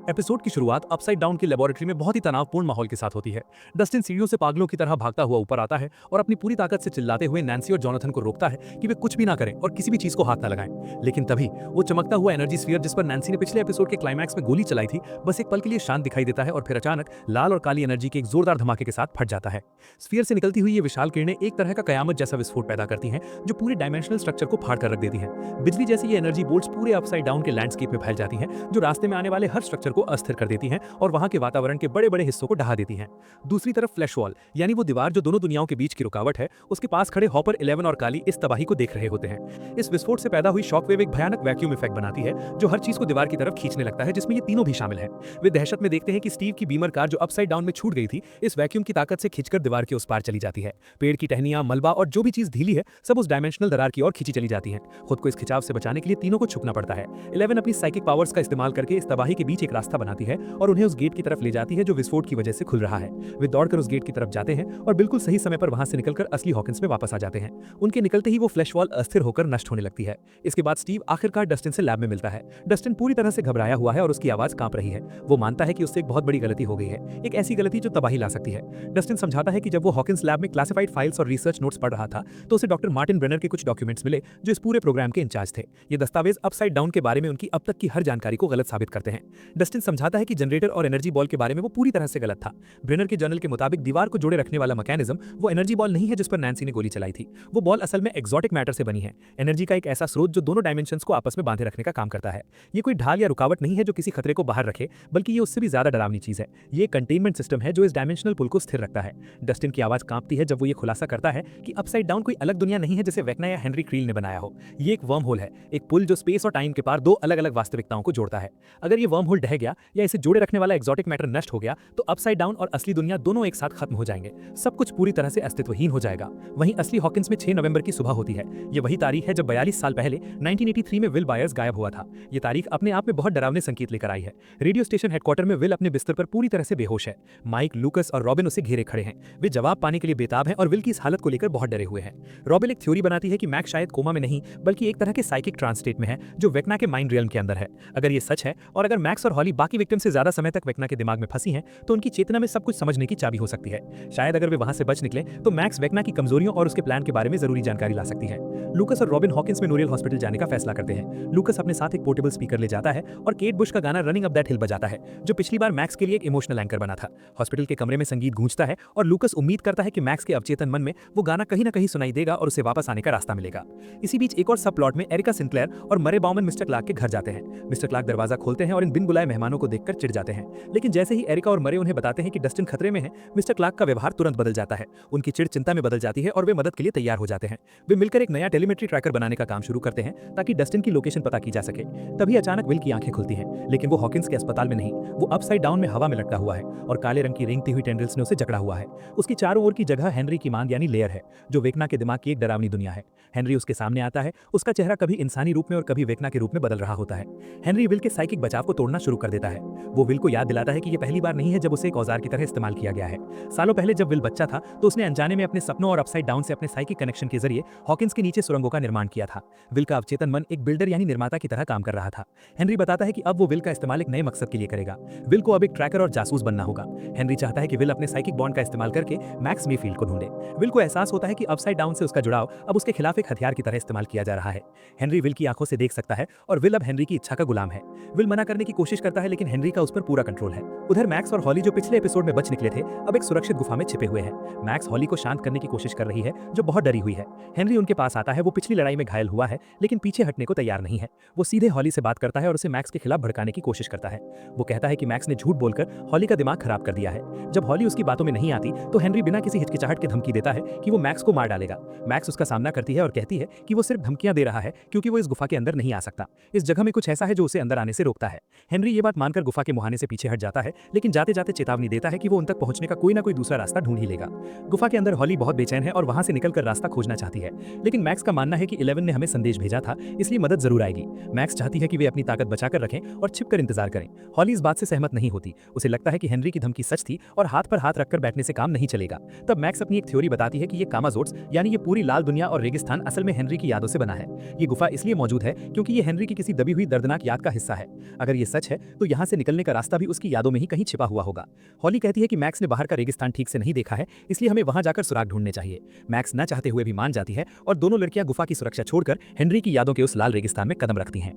एपिसोड की शुरुआत अपसाइड डाउन की लेबोरेटरी में बहुत ही तनावपूर्ण माहौल के साथ होती है। डस्टिन सीढ़ियों से पागलों की तरह भागता हुआ ऊपर आता है और अपनी पूरी ताकत से चिल्लाते हुए नैन्सी और जोनाथन को रोकता है कि वे कुछ भी ना करें और किसी भी चीज को हाथ ना लगाएं। लेकिन तभी वो चमकता हुआ एनर्जी स्फीयर जिस पर नैन्सी ने पिछले एपिसोड के क्लाइमैक्स में गोली चलाई थी बस एक पल के लिए शांत दिखाई देता है और फिर अचानक लाल और काली एनर्जी के एक जोरदार धमाके के साथ फट जाता है। स्फीयर से निकलती हुई ये विशाल किरणें एक तरह का कयामत जैसा विस्फोट पैदा करती हैं जो पूरे डायमेंशनल स्ट्रक्चर को फाड़ कर रख देती हैं। बिजली जैसी ये एनर्जी बोल्ट्स पूरे अपसाइड डाउन के लैंडस्केप में फैल जाती हैं जो रास्ते में आने वाले हर स्ट्रक्चर को अस्थिर कर देती हैं और वहां के वातावरण के बड़े बड़े हिस्सों को ढहा देती हैं। दूसरी तरफ फ्लैश वॉल यानी वो दीवार जो दोनों दुनियाओं के बीच की रुकावट है, उसके पास खड़े हॉपर 11 और काली इस तबाही को देख रहे होते हैं। इस विस्फोट से पैदा हुई शॉकवेव एक भयानक वैक्यूम इफेक्ट बनाती है जो हर चीज को दीवार की तरफ खींचने लगता है, जिसमें ये तीनों भी शामिल हैं। वे दहशत में देखते हैं कि स्टीव की बीमर कार जो अपसाइड डाउन में छूट गई थी इस वैक्यूम की ताकत से खींचकर दीवार के उस पार चली जाती है। पेड़ की टहनियां, मलबा और जो भी चीज ढीली है सब उस डायमेंशनल दरार की ओर खींची चली जाती हैं। खुद को इस खिंचाव से बचाने के लिए तीनों को छुपना पड़ता है। 11 अपनी साइकिक पावर्स का इस्तेमाल करके इस तबाही के बीच एक रास्ता बनाती है और उन्हें उस गेट की तरफ ले जाती है जो विस्फोट की वजह से खुल रहा है। वे दौड़कर उस गेट की तरफ जाते हैं और बिल्कुल सही समय पर वहां से निकलकर असली हॉकिंस में वापस आ जाते हैं। उनके निकलते ही वो फ्लैश वॉल अस्थिर होकर नष्ट होने लगती है। इसके बाद स्टीव आखिरकार डस्टिन से लैब में मिलता है। डस्टिन पूरी तरह से घबराया हुआ है और उसकी आवाज कांप रही है। वो मानता है कि उससे एक बहुत बड़ी गलती हो गई है, एक ऐसी गलती जो तबाही ला सकती है। डस्टिन समझाता है कि जब वो हॉकिंस लैब में क्लासिफाइड फाइल्स और रिसर्च नोट्स पढ़ रहा था तो उसे डॉक्टर मार्टिन ब्रेनर के कुछ डॉक्यूमेंट्स मिले जो इस पूरे प्रोग्राम के इंचार्ज थे। ये दस्तावेज अपसाइड डाउन के बारे में उनकी अब तक की हर जानकारी को गलत साबित करते हैं। डस्टिन समझाता है कि जनरेटर और एनर्जी बॉल के बारे में वो पूरी तरह से गलत था। ब्रेनर के जर्नल के मुताबिक दीवार को जोड़े रखने वाला मैकेनिज्म वो एनर्जी बॉल नहीं है जिस पर नैन्सी ने गोली चलाई थी। वो बॉल असल में एक्सोटिक मैटर से बनी है, एनर्जी का एक ऐसा स्रोत जो दोनों डायमेंशंस को आपस में बांधे रखने का काम करता है। ये कोई ढाल या रुकावट नहीं है जो किसी खतरे को बाहर रखे, बल्कि ये उससे भी ज्यादा डरावनी चीज है। ये कंटेनमेंट सिस्टम है जो इस डायमेंशनल पुल को स्थिर रखता है। डस्टिन की आवाज कांपती है जब वो ये खुलासा करता है कि अपसाइड डाउन कोई अलग दुनिया नहीं है जिसे वेक्ना या हेनरी क्रील ने बनाया हो। ये एक वर्म होल है, एक पुल जो स्पेस और टाइम के पार दो अलग अलग वास्तविकताओं को जोड़ता है। अगर ये वर्म होल ढह गया या इसे जोड़े रखने वाला एक्सोटिक मैटर नष्ट हो गया तो अपसाइड डाउन और असली दुनिया दोनों एक साथ खत्म हो जाएंगे। सब कुछ पूरी तरह से अस्तित्वहीन हो जाएगा। वहीं असली हॉकिंस में 6 नवंबर की सुबह होती है। ये वही तारीख है जब 42 साल पहले 1983 में विल बायर्स गायब हुआ था। ये तारीख अपने आप में बहुत डरावने संकेत लेकर आई है। रेडियो स्टेशन हेडक्वार्टर में विल अपने बिस्तर पर पूरी तरह से बेहोश है। माइक, लूकस और रॉबिन उसे घेरे खड़े हैं। वे जवाब पाने के लिए बेताब हैं और विल की इस हालत को लेकर बहुत डरे हुए हैं। रॉबिन एक थ्योरी बनाती है कि मैक्स शायद कोमा में नहीं बल्कि एक तरह के साइकिक ट्रांस स्टेट में है जो वेक्ना के माइंड रियल्म के अंदर है। अगर ये सच है और अगर मैक्स और हॉली बाकी विक्टिम से ज्यादा समय तक वेक्ना के दिमाग में फंसी हैं तो उनकी चेतना में सब कुछ समझने की चाबी हो सकती है। शायद अगर वे वहां से बच निकले तो मैक्स वेक्ना की कमजोरियों और उसके प्लान के बारे में जरूरी जानकारी ला सकती है। लूकस और रॉबिन हॉकिंस मेमोरियल हॉस्पिटल जाने का फैसला करते हैं। लूकस अपने साथ एक पोर्टेबल स्पीकर ले जाता है और केट बुश का गाना रनिंग अप दैट हिल बजाता है जो पिछली बार मैक्स के लिए एक इमोशनल एंकर बना था। हॉस्पिटल के कमरे में संगीत गूंजता है और लूकस उम्मीद करता है कि मैक्स के अवचेतन मन में वो गाना कहीं ना कहीं सुनाई देगा और उसे वापस आने का रास्ता मिलेगा। इसी बीच एक और सब प्लॉट में एरिका सिंक्लेयर और मरे बाउमन मिस्टर क्लार्क के घर जाते हैं। मिस्टर क्लार्क दरवाजा खोलते हैं और इन बिन बुलाए मेहमानों को देखकर चिढ़ जाते हैं। लेकिन जैसे ही एरिका और मरे उन्हें बताते हैं कि डस्टिन खतरे में है, मिस्टर क्लार्क का व्यवहार तुरंत बदल जाता है। उनकी चिढ़ चिंता में बदल जाती है और वे मदद के लिए तैयार हो जाते हैं। वे मिलकर एक नया टेलीमेट्री ट्रैकर बनाने का काम शुरू करते हैं ताकि डस्टिन की लोकेशन पता की जा सके। तभी अचानक विल की आंखें खुलती हैं, लेकिन वो हॉकिंस के अस्पताल में नहीं, वो अपसाइड डाउन में हवा में लटका हुआ है और काले रंग की रेंगती हुई टेंड्रिल्स ने उसे जकड़ा हुआ है। उसकी चारों ओर की जगह हेनरी की मांग यानी लेयर है जो वेक्ना के दिमाग की एक डरावनी दुनिया है। हेनरी उसके सामने आता है। उसका चेहरा कभी इंसानी रूप में और कभी वेक्ना के रूप में बदल रहा होता है। हेनरी विल के साइकिक बचाव को तोड़ना शुरू कर कर देता है। वो विल को याद दिलाता है कि ये पहली बार नहीं है जब उसे एक औजार की तरह इस्तेमाल किया गया है। सालों पहले जब विल बच्चा था तो उसने अनजाने में अपने सपनों और अपसाइड डाउन से अपने साइकिक कनेक्शन के जरिए हॉकिंस के नीचे सुरंगों का निर्माण किया था। विल का अवचेतन मन एक बिल्डर यानी निर्माता की तरह काम कर रहा था। हेनरी बताता है कि अब वो विल का इस्तेमाल एक नए मकसद के लिए करेगा। विल को अब एक ट्रैकर और जासूस बनना होगा। हेनरी चाहता है कि विल अपने साइकिक बॉन्ड का इस्तेमाल करके मैक्स मेफील्ड को ढूंढे। विल को एहसास होता है कि अपसाइड डाउन से उसका जुड़ाव अब उसके खिलाफ एक हथियार की तरह इस्तेमाल किया जा रहा है। हेनरी विल की आंखों से देख सकता है और विल अब हेनरी की इच्छा का गुलाम है। विल मना करने की कोशिश करता है लेकिन हेनरी का उस पर पूरा कंट्रोल है। उधर मैक्स और हॉली जो पिछले एपिसोड में बच निकले थे अब एक सुरक्षित गुफा में छिपे हुए हैं। मैक्स हॉली को शांत करने की कोशिश कर रही है जो बहुत डरी हुई है। हेनरी उनके पास आता है। वो पिछली लड़ाई में घायल हुआ है लेकिन पीछे हटने को तैयार नहीं है। वो सीधे हॉली से बात करता है और उसे मैक्स के खिलाफ भड़काने की कोशिश करता है। वो कहता है कि मैक्स ने झूठ बोलकर हॉली का दिमाग खराब कर दिया है। जब हॉली उसकी बातों में नहीं आती तो हेनरी बिना किसी हिचकिचाहट के धमकी देता है कि वो मैक्स को मार डालेगा। मैक्स उसका सामना करती है और कहती है कि वो सिर्फ धमकियां दे रहा है क्योंकि वो इस गुफा के अंदर नहीं आ सकता। इस जगह में कुछ ऐसा है जो उसे अंदर आने से रोकता है। हेनरी ये बात मानकर गुफा के मुहाने से पीछे हट जाता है लेकिन जाते जाते चेतावनी देता है कि वो उन तक पहुंचने का कोई ना कोई दूसरा रास्ता ढूंढ ही लेगा। गुफा के अंदर हॉली बहुत बेचैन है और वहां से निकलकर रास्ता खोजना चाहती है लेकिन मैक्स का मानना है कि 11 ने हमें संदेश भेजा था इसलिए मदद जरूर आएगी। मैक्स चाहती है कि वे अपनी ताकत बचाकर रखें और छिपकर इंतजार करें। हॉली इस बात से सहमत नहीं होती। उसे लगता है कि हेनरी की धमकी सच थी और हाथ पर हाथ रखकर बैठने से काम नहीं चलेगा। तब मैक्स अपनी एक थ्योरी बताती है कि ये कामाजोट्स यानी ये पूरी लाल दुनिया और रेगिस्तान असल में हेनरी की यादों से बना है। ये गुफा इसलिए मौजूद है क्योंकि ये हेनरी की किसी दबी हुई दर्दनाक याद का हिस्सा है। अगर ये सच है तो यहाँ से निकलने का रास्ता भी उसकी यादों में ही कहीं छिपा हुआ होगा। हॉली कहती है कि मैक्स ने बाहर का रेगिस्तान ठीक से नहीं देखा है इसलिए हमें वहां जाकर सुराग ढूंढने चाहिए। मैक्स न चाहते हुए भी मान जाती है और दोनों लड़कियां गुफा की सुरक्षा छोड़कर हेनरी की यादों के उस लाल रेगिस्तान में कदम रखती हैं।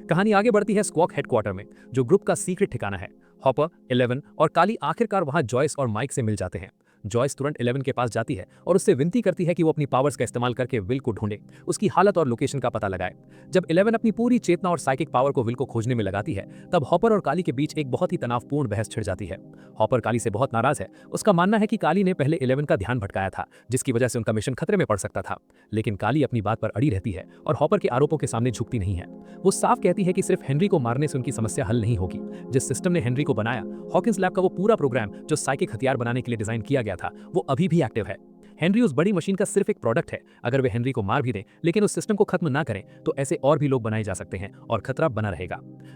कहानी आगे बढ़ती है स्क्वॉक हेडक्वार्टर में जो ग्रुप का सीक्रेट ठिकाना है। हॉपर, 11 और काली आखिरकार वहां जॉयस और माइक से मिल जाते हैं। जॉयस तुरंत 11 के पास जाती है और उससे विनती करती है कि वो अपनी पावर्स का इस्तेमाल करके विल को ढूंढे, उसकी हालत और लोकेशन का पता लगाए। जब 11 अपनी पूरी चेतना और साइकिक पावर को विल को खोजने में लगाती है तब हॉपर और काली के बीच एक बहुत ही तनावपूर्ण बहस छिड़ जाती है। हॉपर काली से बहुत नाराज है। उसका मानना है कि काली ने पहले 11 का ध्यान भटकाया था जिसकी वजह से उनका मिशन खतरे में पड़ सकता था। लेकिन काली अपनी बात पर अड़ी रहती है और हॉपर के आरोपों के सामने झुकती नहीं है। वो साफ कहती है कि सिर्फ हेनरी को मारने से उनकी समस्या हल नहीं होगी। जिस सिस्टम ने हेनरी को बनाया, हॉकिंस लैब का वो पूरा प्रोग्राम जो साइकिक हथियार बनाने के लिए डिजाइन किया गया था, वो अभी भी एक्टिव है। हेनरी उस बड़ी मशीन का सिर्फ एक प्रोडक्ट है। अगर वे हेनरी को मार भी दें लेकिन उस सिस्टम को खत्म ना करें तो ऐसे और भी लोग बनाए जा सकते हैं और खतरा बना रहेगा।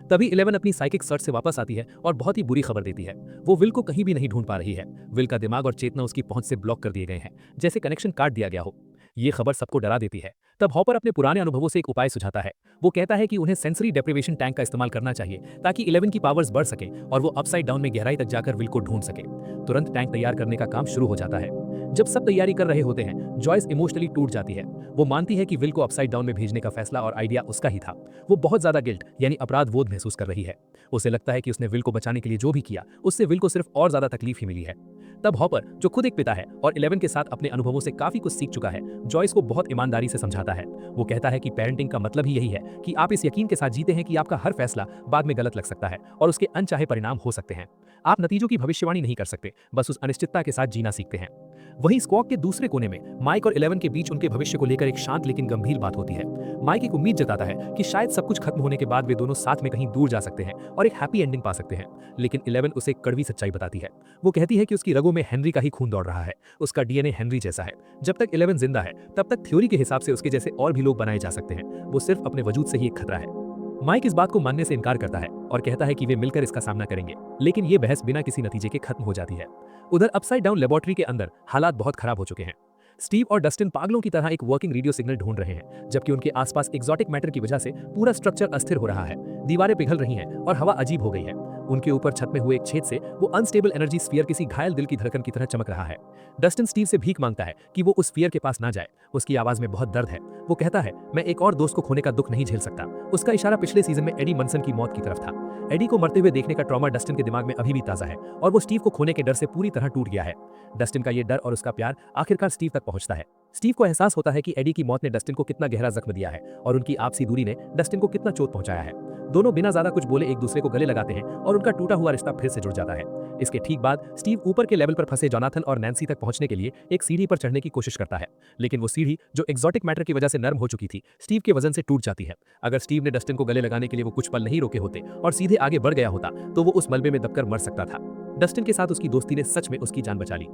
तभी 11 अपनी साइकिक सर्च से वापस आती है और बहुत ही बुरी खबर देती है। वो विल को कहीं भी नहीं ढूंढ पा रही है। विल का दिमाग और चेतना उसकी पहुंच से ब्लॉक कर दिए गए हैं, जैसे कनेक्शन काट दिया गया हो। ये खबर सबको डरा देती है। तब हॉपर अपने पुराने अनुभवों से एक उपाय सुझाता है। वो कहता है कि उन्हें सेंसरी डेप्रिवेशन टैंक का इस्तेमाल करना चाहिए ताकि 11 की पावर्स बढ़ सके और वो अपसाइड डाउन में गहराई तक जाकर विल को ढूंढ सके। तुरंत टैंक तैयार करने का काम शुरू हो जाता है। जब सब तैयारी कर रहे होते हैं, जॉयस इमोशनली टूट जाती है। वो मानती है कि विल को अपसाइड डाउन में भेजने का फैसला और आइडिया उसका ही था। वो बहुत ज्यादा गिल्ट यानी अपराध बोध महसूस कर रही है। उसे लगता है कि उसने विल को बचाने के लिए जो भी किया उससे विल को सिर्फ और ज्यादा तकलीफ ही मिली है। तब हॉपर, जो खुद एक पिता है और 11 के साथ अपने अनुभवों से काफी कुछ सीख चुका है, जॉयस को बहुत ईमानदारी से समझाता है। वो कहता है कि पेरेंटिंग का मतलब ही यही है कि आप इस यकीन के साथ जीते हैं कि आपका हर फैसला बाद में गलत लग सकता है और उसके अनचाहे परिणाम हो सकते हैं। आप नतीजों की भविष्यवाणी नहीं कर सकते, बस उस अनिश्चितता के साथ जीना सीखते हैं। वहीं स्क्वॉक के दूसरे कोने में माइक और 11 के बीच उनके भविष्य को लेकर एक शांत लेकिन गंभीर बात होती है। माइक एक उम्मीद जताता है कि शायद सब कुछ खत्म होने के बाद वे दोनों साथ में कहीं दूर जा सकते हैं और एक हैप्पी एंडिंग पा सकते हैं। लेकिन 11 उसे एक कड़वी सच्चाई बताती है। वो कहती है कि उसकी रगों में हेनरी का ही खून दौड़ रहा है। उसका डीएनए हेनरी जैसा है। जब तक 11 जिंदा है तब तक थ्योरी के हिसाब से उसके जैसे और भी लोग बनाए जा सकते हैं। वो सिर्फ अपने वजूद से ही एक खतरा है। माइक इस बात को मानने से इनकार करता है और कहता है कि वे मिलकर इसका सामना करेंगे। लेकिन ये बहस बिना किसी नतीजे के खत्म हो जाती है। उधर अपसाइड डाउन लेबोरेटरी के अंदर हालात बहुत खराब हो चुके हैं। स्टीव और डस्टिन पागलों की तरह एक वर्किंग रेडियो सिग्नल ढूंढ रहे हैं, जबकि उनके आसपास एक्सोटिक मैटर की वजह से पूरा स्ट्रक्चर अस्थिर हो रहा है। दीवारें पिघल रही हैं और हवा अजीब हो गई है। उनके ऊपर छत में हुए एक छेद से वो अनस्टेबल एनर्जी स्फीयर किसी घायल दिल की धड़कन की तरह चमक रहा है। डस्टिन स्टीव से भीख मांगता है कि वो उस स्फीयर के पास ना जाए। उसकी आवाज में बहुत दर्द है। वो कहता है, मैं एक और दोस्त को खोने का दुख नहीं झेल सकता। उसका इशारा पिछले सीजन में एडी मनसन की मौत की तरफ था। एडी को मरते हुए देखने का ट्रॉमा डस्टिन के दिमाग में अभी भी ताजा है और वो स्टीव को खोने के डर से पूरी तरह टूट गया है। डस्टिन का ये डर और उसका प्यार आखिरकार स्टीव तक पहुंचता है। स्टीव को एहसास होता है कि एडी की मौत ने डस्टिन को कितना गहरा जख्म दिया है और उनकी आपसी दूरी ने डस्टिन को कितना चोट पहुंचाया है। दोनों बिना ज्यादा कुछ बोले एक दूसरे को गले लगाते हैं और उनका टूटा हुआ रिश्ता फिर से जुड़ जाता है। इसके ठीक बाद स्टीव ऊपर के लेवल पर फंसे जोनाथन और नैन्सी तक पहुंचने के लिए एक सीढ़ी पर चढ़ने की कोशिश करता है, लेकिन वो सीढ़ी जो एक्सोटिक मैटर की वजह से नर्म हो चुकी थी, स्टीव के वजन से टूट जाती है। अगर स्टीव ने डस्टिन को गले लगाने के लिए वो कुछ पल नहीं रोके होते और सीधे आगे बढ़ गया होता तो वो उस मलबे में दबकर मर सकता था। डस्टिन के साथ उसकी दोस्ती ने सच में उसकी जान बचा ली।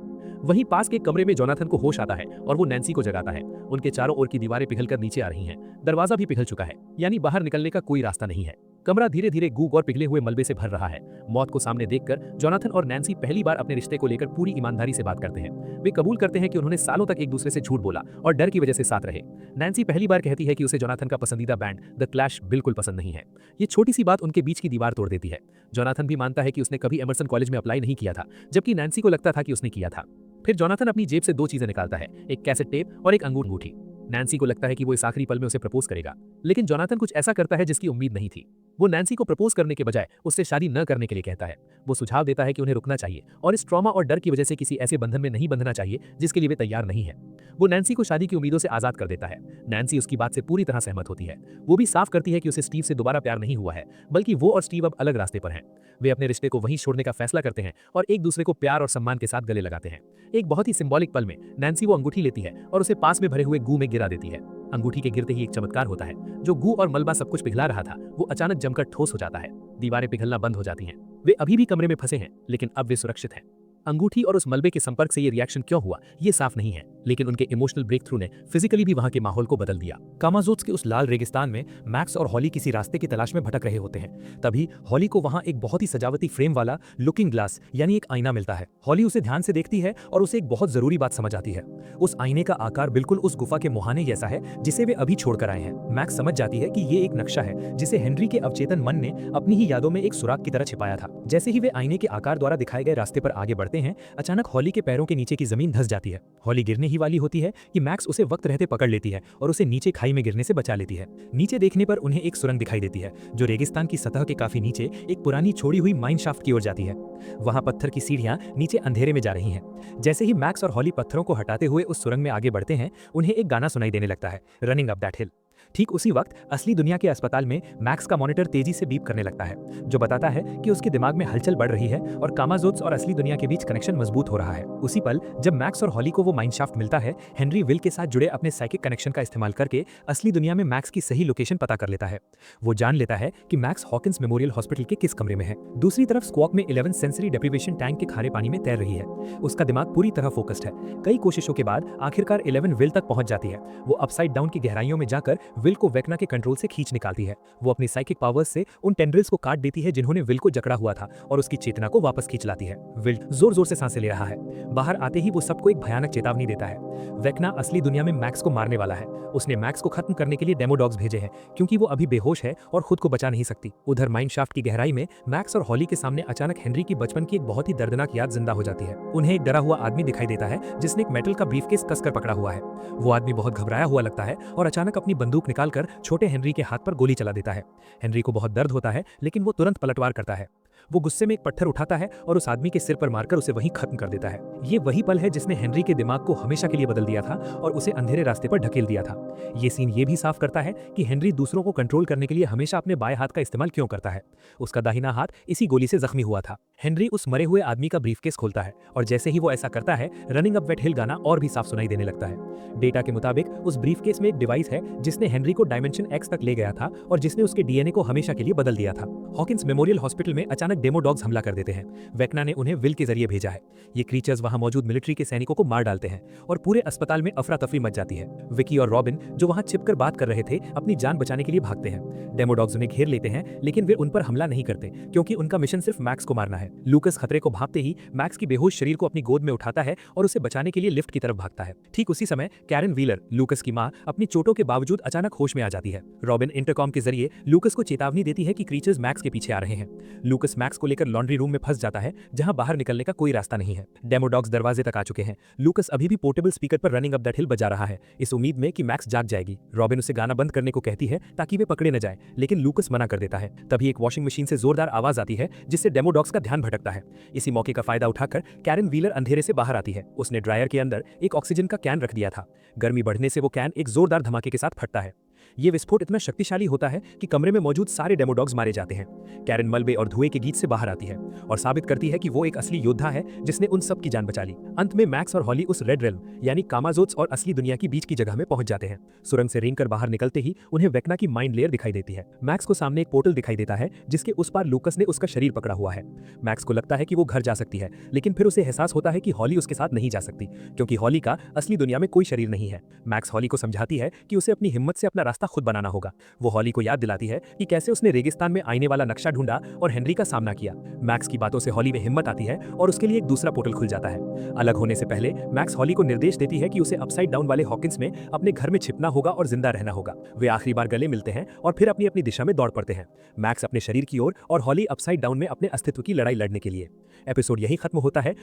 वहीं पास के कमरे में जोनाथन को होश आता है और वो नैन्सी को जगाता है। उनके चारों ओर की दीवारें पिघलकर नीचे आ रही हैं। दरवाजा भी पिघल चुका है, यानी बाहर निकलने का कोई रास्ता नहीं है। कमरा धीरे धीरे गूग और पिघले हुए मलबे से भर रहा है। मौत को सामने देखकर जोनाथन और नैन्सी पहली बार अपने रिश्ते को लेकर पूरी ईमानदारी से बात करते हैं। वे कबूल करते हैं कि उन्होंने सालों तक एक दूसरे से झूठ बोला और डर की वजह से साथ रहे। नैन्सी पहली बार कहती है कि उसे जोनाथन का पसंदीदा बैंड द क्लैश बिल्कुल पसंद नहीं है। ये छोटी सी बात उनके बीच की दीवार तोड़ देती है। जोनाथन भी मानता है कि उसने कभी एमर्सन कॉलेज में अप्लाई नहीं किया था, जबकि नैन्सी को लगता था कि उसने किया था। फिर जोनाथन अपनी जेब से 2 चीजें निकालता है, एक कैसेट टेप और एक अंगूठी। नैन्सी को लगता है कि वो इस आखिरी पल में उसे प्रपोज करेगा, लेकिन जोनाथन कुछ ऐसा करता है जिसकी उम्मीद नहीं थी। वो नैन्सी को प्रपोज करने के बजाय उससे शादी न करने के लिए कहता है। वो सुझाव देता है कि उन्हें रुकना चाहिए और इस ट्रॉमा और डर की वजह से किसी ऐसे बंधन में नहीं बंधना चाहिए जिसके लिए वे तैयार नहीं है। वो नैन्सी को शादी की उम्मीदों से आजाद कर देता है। नैन्सी उसकी बात से पूरी तरह सहमत होती है। वो भी साफ करती है कि उसे स्टीव से दोबारा प्यार नहीं हुआ है, बल्कि वो और स्टीव अब अलग रास्ते पर हैं। वे अपने रिश्ते को वहीं छोड़ने का फैसला करते हैं और एक दूसरे को प्यार और सम्मान के साथ गले लगाते हैं। एक बहुत ही सिंबॉलिक पल में नैन्सी वो अंगूठी लेती है और उसे पास में भरे हुए गू में गिरा देती है। अंगूठी के गिरते ही एक चमत्कार होता है। जो गू और मलबा सब कुछ पिघला रहा था, वो अचानक जमकर ठोस हो जाता है। दीवारें पिघलना बंद हो जाती हैं। वे अभी भी कमरे में फंसे हैं, लेकिन अब वे सुरक्षित हैं। अंगूठी और उस मलबे के संपर्क से ये रिएक्शन क्यों हुआ, ये साफ नहीं है, लेकिन उनके इमोशनल ब्रेक थ्रू ने फिजिकली भी वहां के माहौल को बदल दिया। कामाजोट्स के उस लाल रेगिस्तान में मैक्स और हॉली किसी रास्ते की तलाश में भटक रहे होते हैं। तभी हॉली को वहां एक बहुत ही सजावटी फ्रेम वाला लुकिंग ग्लास यानी एक आईना मिलता है। हॉली उसे ध्यान से देखती है और उसे एक बहुत जरूरी बात समझ आती है। उस आईने का आकार बिल्कुल उस गुफा के मुहाने जैसा है जिसे वे अभी छोड़कर आए हैं। मैक्स समझ जाती है कि ये एक नक्शा है जिसे हेनरी के अवचेतन मन ने अपनी ही यादों में एक सुराग की तरह छिपाया था। जैसे ही वे आईने के आकार द्वारा दिखाए गए रास्ते पर आगे बढ़ते हैं, अचानक हॉली के पैरों के नीचे की जमीन धंस जाती है। हॉली गिरने ही वाली होती है कि मैक्स उसे वक्त रहते पकड़ लेती है और उसे नीचे खाई में गिरने से बचा लेती है। नीचे देखने पर उन्हें एक सुरंग दिखाई देती है जो रेगिस्तान की सतह के काफी नीचे एक पुरानी छोड़ी हुई माइन शाफ्ट की ओर जाती है। वहां पत्थर की सीढ़ियां नीचे अंधेरे में जा रही हैं। जैसे ही मैक्स और हॉली पत्थरों को हटाते हुए उस सुरंग में आगे बढ़ते हैं, उन्हें एक गाना सुनाई देने लगता है, रनिंग अप दैट हिल। ठीक उसी वक्त असली दुनिया के अस्पताल में मैक्स का मॉनिटर तेजी से बीप करने लगता है, जो बताता है कि उसके दिमाग में हलचल बढ़ रही है और कामाजोट्स और असली दुनिया के बीच कनेक्शन मजबूत हो रहा है। उसी पल जब मैक्स और हॉली को वो माइनशाफ्ट मिलता है, हेनरी विल के साथ जुड़े अपने साइकिक कनेक्शन का इस्तेमाल करके असली दुनिया में मैक्स की सही लोकेशन पता कर लेता है। वो जान लेता है कि मैक्स हॉकिंस मेमोरियल हॉस्पिटल के किस कमरे में है। दूसरी तरफ स्क्वॉक में 11 सेंसरी डेप्रिवेशन टैंक के खारे पानी में तैर रही है। उसका दिमाग पूरी तरह फोकस्ड है। कई कोशिशों के बाद आखिरकार 11 विल तक पहुंच जाती है। वो अपसाइड डाउन की गहराइयों में जाकर विल को वेक्ना के कंट्रोल से खींच निकालती है। वो अपनी साइकिक पावर्स से उन टेंड्रिल्स को काट देती है जिन्होंने विल को जकड़ा हुआ था और उसकी चेतना को वापस खींच लाती है। विल जोर जोर से सांसें ले रहा है। बाहर आते ही वो सबको एक भयानक चेतावनी देता है। वेक्ना असली दुनिया में मैक्स को मारने वाला है। उसने मैक्स को खत्म करने के लिए डेमो डॉग्स भेजे हैं क्योंकि वो अभी बेहोश है और खुद को बचा नहीं सकती। उधर माइनशाफ्ट की गहराई में मैक्स और हॉली के सामने अचानक हेनरी की बचपन की एक बहुत ही दर्दनाक याद जिंदा हो जाती है। उन्हें एक डरा हुआ आदमी दिखाई देता है जिसने एक मेटल का ब्रीफकेस कसकर पकड़ा हुआ है। वो आदमी बहुत घबराया हुआ लगता है और अचानक अपनी बंदूक निकालकर छोटे हेनरी के हाथ पर गोली चला देता है। हेनरी को बहुत दर्द होता है, लेकिन वो तुरंत पलटवार करता है। वो गुस्से में एक पत्थर उठाता है और उस आदमी के सिर पर मारकर उसे वहीं खत्म कर देता है। ये वही पल है जिसने हेनरी के दिमाग को हमेशा के लिए बदल दिया था और उसे अंधेरे रास्ते पर ढकेल दिया था। ये सीन ये भी साफ करता है कि हेनरी दूसरों को कंट्रोल करने के लिए हमेशा अपने बाएं हाथ का इस्तेमाल क्यों करता है। उसका दाहिना हाथ इसी गोली से जख्मी हुआ था। हेनरी उस मरे हुए आदमी का ब्रीफकेस खोलता है और जैसे ही वो ऐसा करता है, रनिंग अप दैट हिल गाना और भी साफ सुनाई देने लगता है। डेटा के मुताबिक उस ब्रीफकेस में एक डिवाइस है जिसने हेनरी को डायमेंशन एक्स तक ले गया था और जिसने उसके डीएनए को हमेशा के लिए बदल दिया था। हॉकिंस मेमोरियल हॉस्पिटल में अचानक डेमो डॉग्स हमला कर देते हैं। वेक्ना ने उन्हें विल के जरिए भेजा है। ये क्रीचर्स वहां मौजूद मिलिट्री के सैनिकों को मार डालते हैं और पूरे अस्पताल में अफरा तफरी मच जाती है। विकी और रॉबिन जो वहां छिपकर बात कर रहे थे, अपनी जान बचाने के लिए भागते हैं। डेमो डॉग्स उन्हें घेर लेते हैं, लेकिन वे उन पर हमला नहीं करते क्योंकि उनका मिशन सिर्फ मैक्स को मारना है। लूकस खतरे को भांपते ही मैक्स की बेहोश शरीर को अपनी गोद में उठाता है और उसे बचाने के लिए लिफ्ट की तरफ भागता है। ठीक उसी समय कैरन व्हीलर, लूकस की मां, अपनी चोटों के बावजूद अचानक होश में आ जाती है। रॉबिन इंटरकॉम के जरिए लूकस को चेतावनी देती है कि क्रीचर्स मैक्स के पीछे आ रहे हैं। लूकस मैक्स को लेकर लॉन्ड्री रूम में फंस जाता है जहां बाहर निकलने का कोई रास्ता नहीं है। डेमो डॉग्स दरवाजे तक आ चुके हैं। लूकस अभी भी पोर्टेबल स्पीकर पर रनिंग अप दैट हिल बजा रहा है, इस उम्मीद में कि मैक्स जाग जाएगी। रॉबिन उसे गाना बंद करने को कहती है ताकि वे पकड़े न जाए, लेकिन लूकस मना कर देता है। तभी एक वॉशिंग मशीन से जोरदार आवाज आती है जिससे डेमो डॉग्स का ध्यान भटकता है। इसी मौके का फायदा उठाकर कैरन व्हीलर अंधेरे से बाहर आती है। उसने ड्रायर के अंदर एक ऑक्सीजन का कैन रख दिया था। गर्मी बढ़ने से वो कैन एक जोरदार धमाके के साथ फटता है। ये विस्फोट इतना शक्तिशाली होता है कि कमरे में मौजूद सारे डेमो डॉग्स मारे जाते हैं। कैरन मलबे और धुएं के गीत से बाहर आती है और साबित करती है कि वो एक असली योद्धा है जिसने उन सब की जान बचा ली। अंत में मैक्स और हॉली उस रेड रेल्म यानी कामाजोट्स और असली दुनिया की बीच की जगह में पहुंच जाते हैं। सुरंग से रेंग कर बाहर निकलते ही उन्हें वेक्ना की माइंड लेयर दिखाई देती है। मैक्स को सामने एक पोर्टल दिखाई देता है जिसके उस पार लूकस ने उसका शरीर पकड़ा हुआ है। मैक्स को लगता है कि वो घर जा सकती है, लेकिन फिर उसे एहसास होता है कि हॉली उसके साथ नहीं जा सकती क्योंकि हॉली का असली दुनिया में कोई शरीर नहीं है। मैक्स हॉली को समझाती है कि उसे अपनी हिम्मत से अपना रास्ता खुद बनाना होगा। वो हॉली को याद दिलाती है कि कैसे उसने रेगिस्तान में आने वाला नक्शा ढूंढा और हेनरी का सामना किया। मैक्स की बातों से हॉली में हिम्मत आती है और उसके लिए एक दूसरा पोर्टल खुल जाता है। अलग होने से पहले मैक्स हॉली को निर्देश देती है कि उसे अपसाइड डाउन वाले हॉकिंस में अपने घर में छिपना होगा और जिंदा रहना होगा। वे आखिरी बार गले मिलते हैं और फिर अपनी अपनी दिशा में दौड़ पड़ते हैं, मैक्स अपने शरीर की ओर और हॉली अपसाइड डाउन में अपने अस्तित्व की लड़ाई लड़ने के लिए। एपिसोड यही खत्म होता है।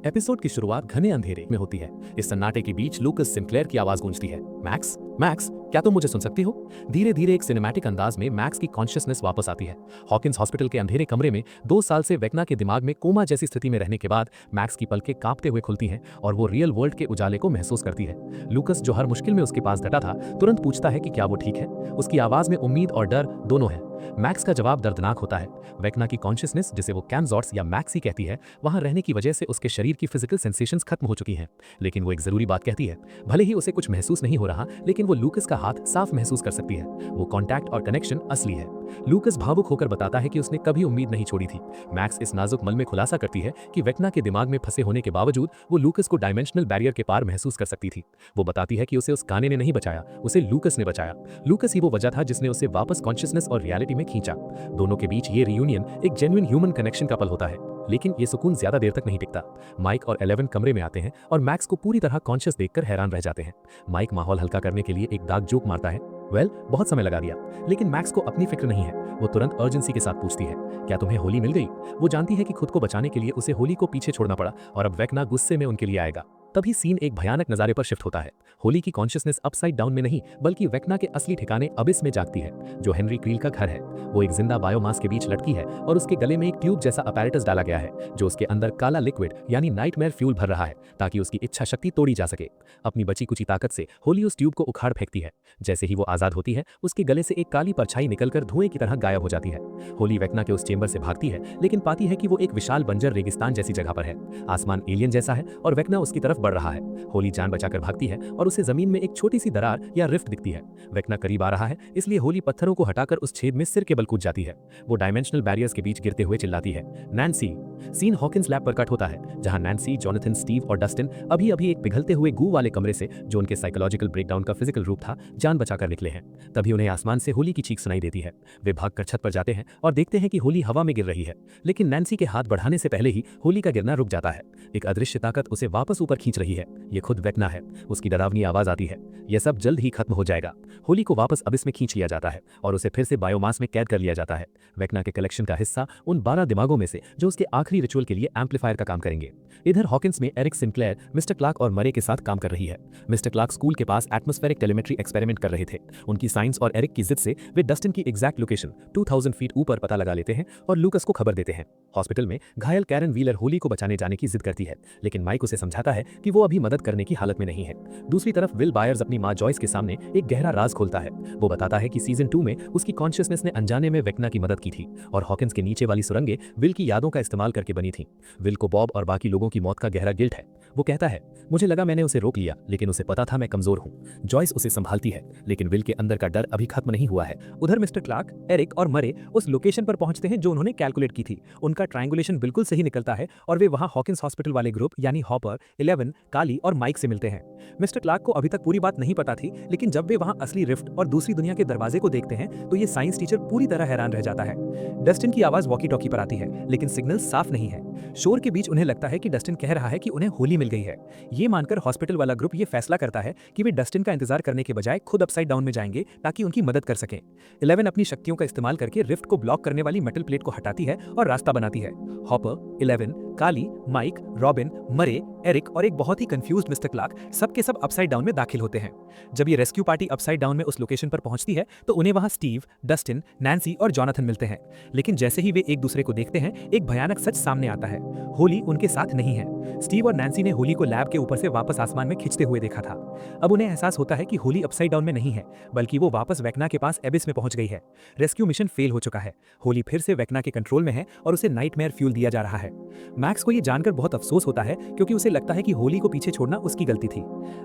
एपिसोड की शुरुआत घने अंधेरे में होती है। इस सन्नाटे के बीच लूकस सिंक्लेयर की आवाज गूंजती है, मैक्स मैक्स, क्या तुम मुझे सुन सकती हो? धीरे धीरे एक सिनेमैटिक अंदाज में मैक्स की कॉन्शियसनेस वापस आती है। हॉकिंस हॉस्पिटल के अंधेरे कमरे में 2 साल से वेक्ना के दिमाग में कोमा जैसी स्थिति में रहने के बाद मैक्स की पलकें कांपते हुए खुलती हैं और वो रियल वर्ल्ड के उजाले को महसूस करती है। लूकस, जो हर मुश्किल में उसके पास डटा था, तुरंत पूछता है कि क्या वो ठीक है। उसकी आवाज में उम्मीद और डर दोनों है। मैक्स का जवाब दर्दनाक होता है। वेक्ना की कॉन्शियसनेस, जिसे वो कैमजॉर्ट्स या मैक्सी कहती है, वहां रहने की वजह से उसके शरीर की फिजिकल सेंसेशंस खत्म हो चुकी हैं। लेकिन वो एक जरूरी बात कहती है, भले ही उसे कुछ महसूस नहीं हो रहा, लेकिन वो लूकस का हाथ साफ महसूस कर सकती है। वो कांटेक्ट और कनेक्शन असली है। लूकस भावुक होकर बताता है कि उसने कभी उम्मीद नहीं छोड़ी थी। मैक्स इस नाजुक मल में खुलासा करती है कि वेक्ना के दिमाग में फंसे होने के बावजूद वो लूकस को डायमेंशनल बैरियर के पार महसूस कर सकती थी। वो बताती है कि उसे उस गाने ने नहीं बचाया, उसे लूकस ने बचाया। लूकस ही वो वजह था जिसने उसे वापस कॉन्शियसनेस और रियलिटी में खींचा। दोनों के बीच ये रियूनियन एक जेन्युइन ह्यूमन कनेक्शन का पल होता है। लेकिन ये सुकून ज्यादा देर तक नहीं टिकता। माइक और 11 कमरे में आते हैं और मैक्स को पूरी तरह कॉन्शियस देखकर हैरान रह जाते हैं। माइक माहौल हल्का करने के लिए एक दाग जोक मारता है, बहुत समय लगा दिया। लेकिन मैक्स को अपनी फिक्र नहीं है। वो तुरंत अर्जेंसी के साथ पूछती है, क्या तुम्हें होली मिल गई? वो जानती है कि खुद को बचाने के लिए उसे होली को पीछे छोड़ना पड़ा और अब वेक्ना गुस्से में उनके लिए आएगा। तभी सीन एक भयानक नजारे पर शिफ्ट होता है। होली की कॉन्शियसनेस अपसाइड डाउन में नहीं, बल्कि वेक्ना के असली ठिकाने अबिस में जागती है, जो हेनरी क्रील का घर है। वो एक जिंदा बायोमास के बीच लटकी है और उसके गले में एक ट्यूब जैसा अपैरेटस डाला गया है, जो उसके अंदर काला लिक्विड यानी नाइटमेयर फ्यूल भर रहा है, ताकि उसकी इच्छा शक्ति तोड़ी जा सके। अपनी बची कुची ताकत से होली उस ट्यूब को उखाड़ फेंकती है। जैसे ही वो आजाद होती है, उसके गले से एक काली परछाई निकलकर धुएं की तरह गायब हो जाती है। होली वेक्ना के उस चेंबर से भागती है, लेकिन पाती है कि वो एक विशाल बंजर रेगिस्तान जैसी जगह पर है। आसमान एलियन जैसा है और वेक्ना उसकी तरफ बढ़ रहा है। होली जान बचाकर भागती है और उसे जमीन में एक छोटी सी दरार या रिफ्ट दिखती है। वेक्ना करीब आ रहा है, इसलिए होली पत्थरों को हटाकर उस छेद में सिर के बल कूद जाती है। वो डायमेंशनल बैरियर्स के बीच गिरते हुए चिल्लाती है, नैन्सी। सीन हॉकिंस लैब पर कट होता है, जहां नैन्सी, जोनाथन, स्टीव और डस्टिन अभी अभी एक पिघलते हुए गू वाले कमरे से, जो उनके साइकोलॉजिकल ब्रेकडाउन का फिजिकल रूप था, जान बचाकर निकले हैं। तभी उन्हें आसमान से होली की चीख सुनाई देती है। वे भागकर छत पर जाते हैं और देखते हैं कि होली हवा में गिर रही है, लेकिन नैन्सी के हाथ बढ़ाने से पहले ही होली का गिरना रुक जाता है। एक अदृश्य ताकत उसे वापस ऊपर खींच रही है। ये खुद वेक्ना है। उसकी डरावनी आवाज आती है, यह सब जल्द ही खत्म हो जाएगा। होली को वापस अबिस में खींच लिया जाता है और उसे फिर से बायोमास में कैद कर लिया जाता है, वेक्ना के कलेक्शन का हिस्सा, उन 12 दिमागों में से जो उसके आखिरी रिचुअल के लिए एम्पलीफायर का काम करेंगे। इधर हॉकिंस में एरिक सिंक्लेयर मिस्टर क्लार्क और मरे के साथ काम कर रही है। मिस्टर क्लार्क स्कूल के पास एटमॉस्फेरिक टेलीमेट्री एक्सपेरिमेंट कर रहे थे। उनकी साइंस और एरिक की जिद से वे डस्टिन की एग्जैक्ट लोकेशन 2000 फीट ऊपर पता लगा लेते हैं और लूकस को खबर देते हैं। हॉस्पिटल में घायल कैरन व्हीलर होली को बचाने जाने की जिद करती है, लेकिन माइक उसे समझाता है कि वो अभी मदद करने की हालत में नहीं है। दूसरी तरफ विल बायर्स अपनी मां जॉयस के सामने एक गहरा राज खोलता है। वो बताता है कि सीजन 2 में उसकी कॉन्शियसनेस ने अनजाने में वेक्ना की मदद की थी और हॉकिंस के नीचे वाली सुरंगें विल की यादों का इस्तेमाल करके बनी थी। विल को बॉब और बाकी लोगों की मौत का गहरा गिल्ट है। वो कहता है, मुझे लगा मैंने उसे रोक लिया, लेकिन उसे पता था मैं कमजोर हूँ। जॉयस उसे संभालती है, लेकिन विल के अंदर का डर अभी खत्म नहीं हुआ है। उधर मिस्टर क्लार्क, एरिक और मरे उस लोकेशन पर पहुंचते हैं जो उन्होंने कैलकुलेट की थी। उनका ट्रायंगुलेशन बिल्कुल सही निकलता है और वे वहां हॉकिंस हॉस्पिटल वाले ग्रुप यानी हॉपर, 11, काली और माइक से मिलते हैं। मिस्टर क्लार्क को अभी तक पूरी बात नहीं पता थी, लेकिन जब वे वहां असली रिफ्ट और दूसरी दुनिया के दरवाजे को देखते हैं तो ये साइंस टीचर पूरी तरह हैरान रह जाता है। डस्टिन की आवाज वॉकी टॉकी पर आती है, लेकिन सिग्नल साफ नहीं है। शोर के बीच उन्हें लगता है कि डस्टिन कह रहा है कि उन्हें होली मिल गई है। ये मानकर हॉस्पिटल वाला ग्रुप ये फैसला करता है कि वे डस्टिन का इंतजार करने के बजाय खुद अपसाइड डाउन में जाएंगे ताकि उनकी मदद कर सकें। 11 अपनी शक्तियों का इस्तेमाल करके रिफ्ट को ब्लॉक करने वाली मेटल प्लेट को हटाती है और रास्ता बनाती है। हॉपर, 11, काली, माइक, रॉबिन, मरे, एरिक और एक बहुत ही कंफ्यूज्ड मिस्टर क्लार्क सबके सब अपसाइड डाउन में दाखिल होते हैं। जब ये रेस्क्यू पार्टी अपसाइड डाउन में उस लोकेशन पर पहुंचती है तो उन्हें वहां स्टीव, डस्टिन, नैन्सी और जोनाथन मिलते हैं। लेकिन जैसे ही वे एक दूसरे को देखते हैं, एक भयानक सच सामने आता है, होली उनके साथ नहीं है। स्टीव और नैन्सी ने होली को लैब के ऊपर से वापस आसमान में खींचते हुए देखा था। अब उन्हें एहसास होता है कि होली अपसाइड डाउन में नहीं है, बल्कि वो वापस वेक्ना के पास एबिस में पहुंच गई है। रेस्क्यू मिशन फेल हो चुका है। होली फिर से वेक्ना के कंट्रोल में है और उसे नाइटमेयर फ्यूल दिया जा रहा है। मैक्स को ये जानकर बहुत अफसोस होता है क्योंकि उसे लगता है कि होली को पीछे छोड़ना उसकी गलती थी।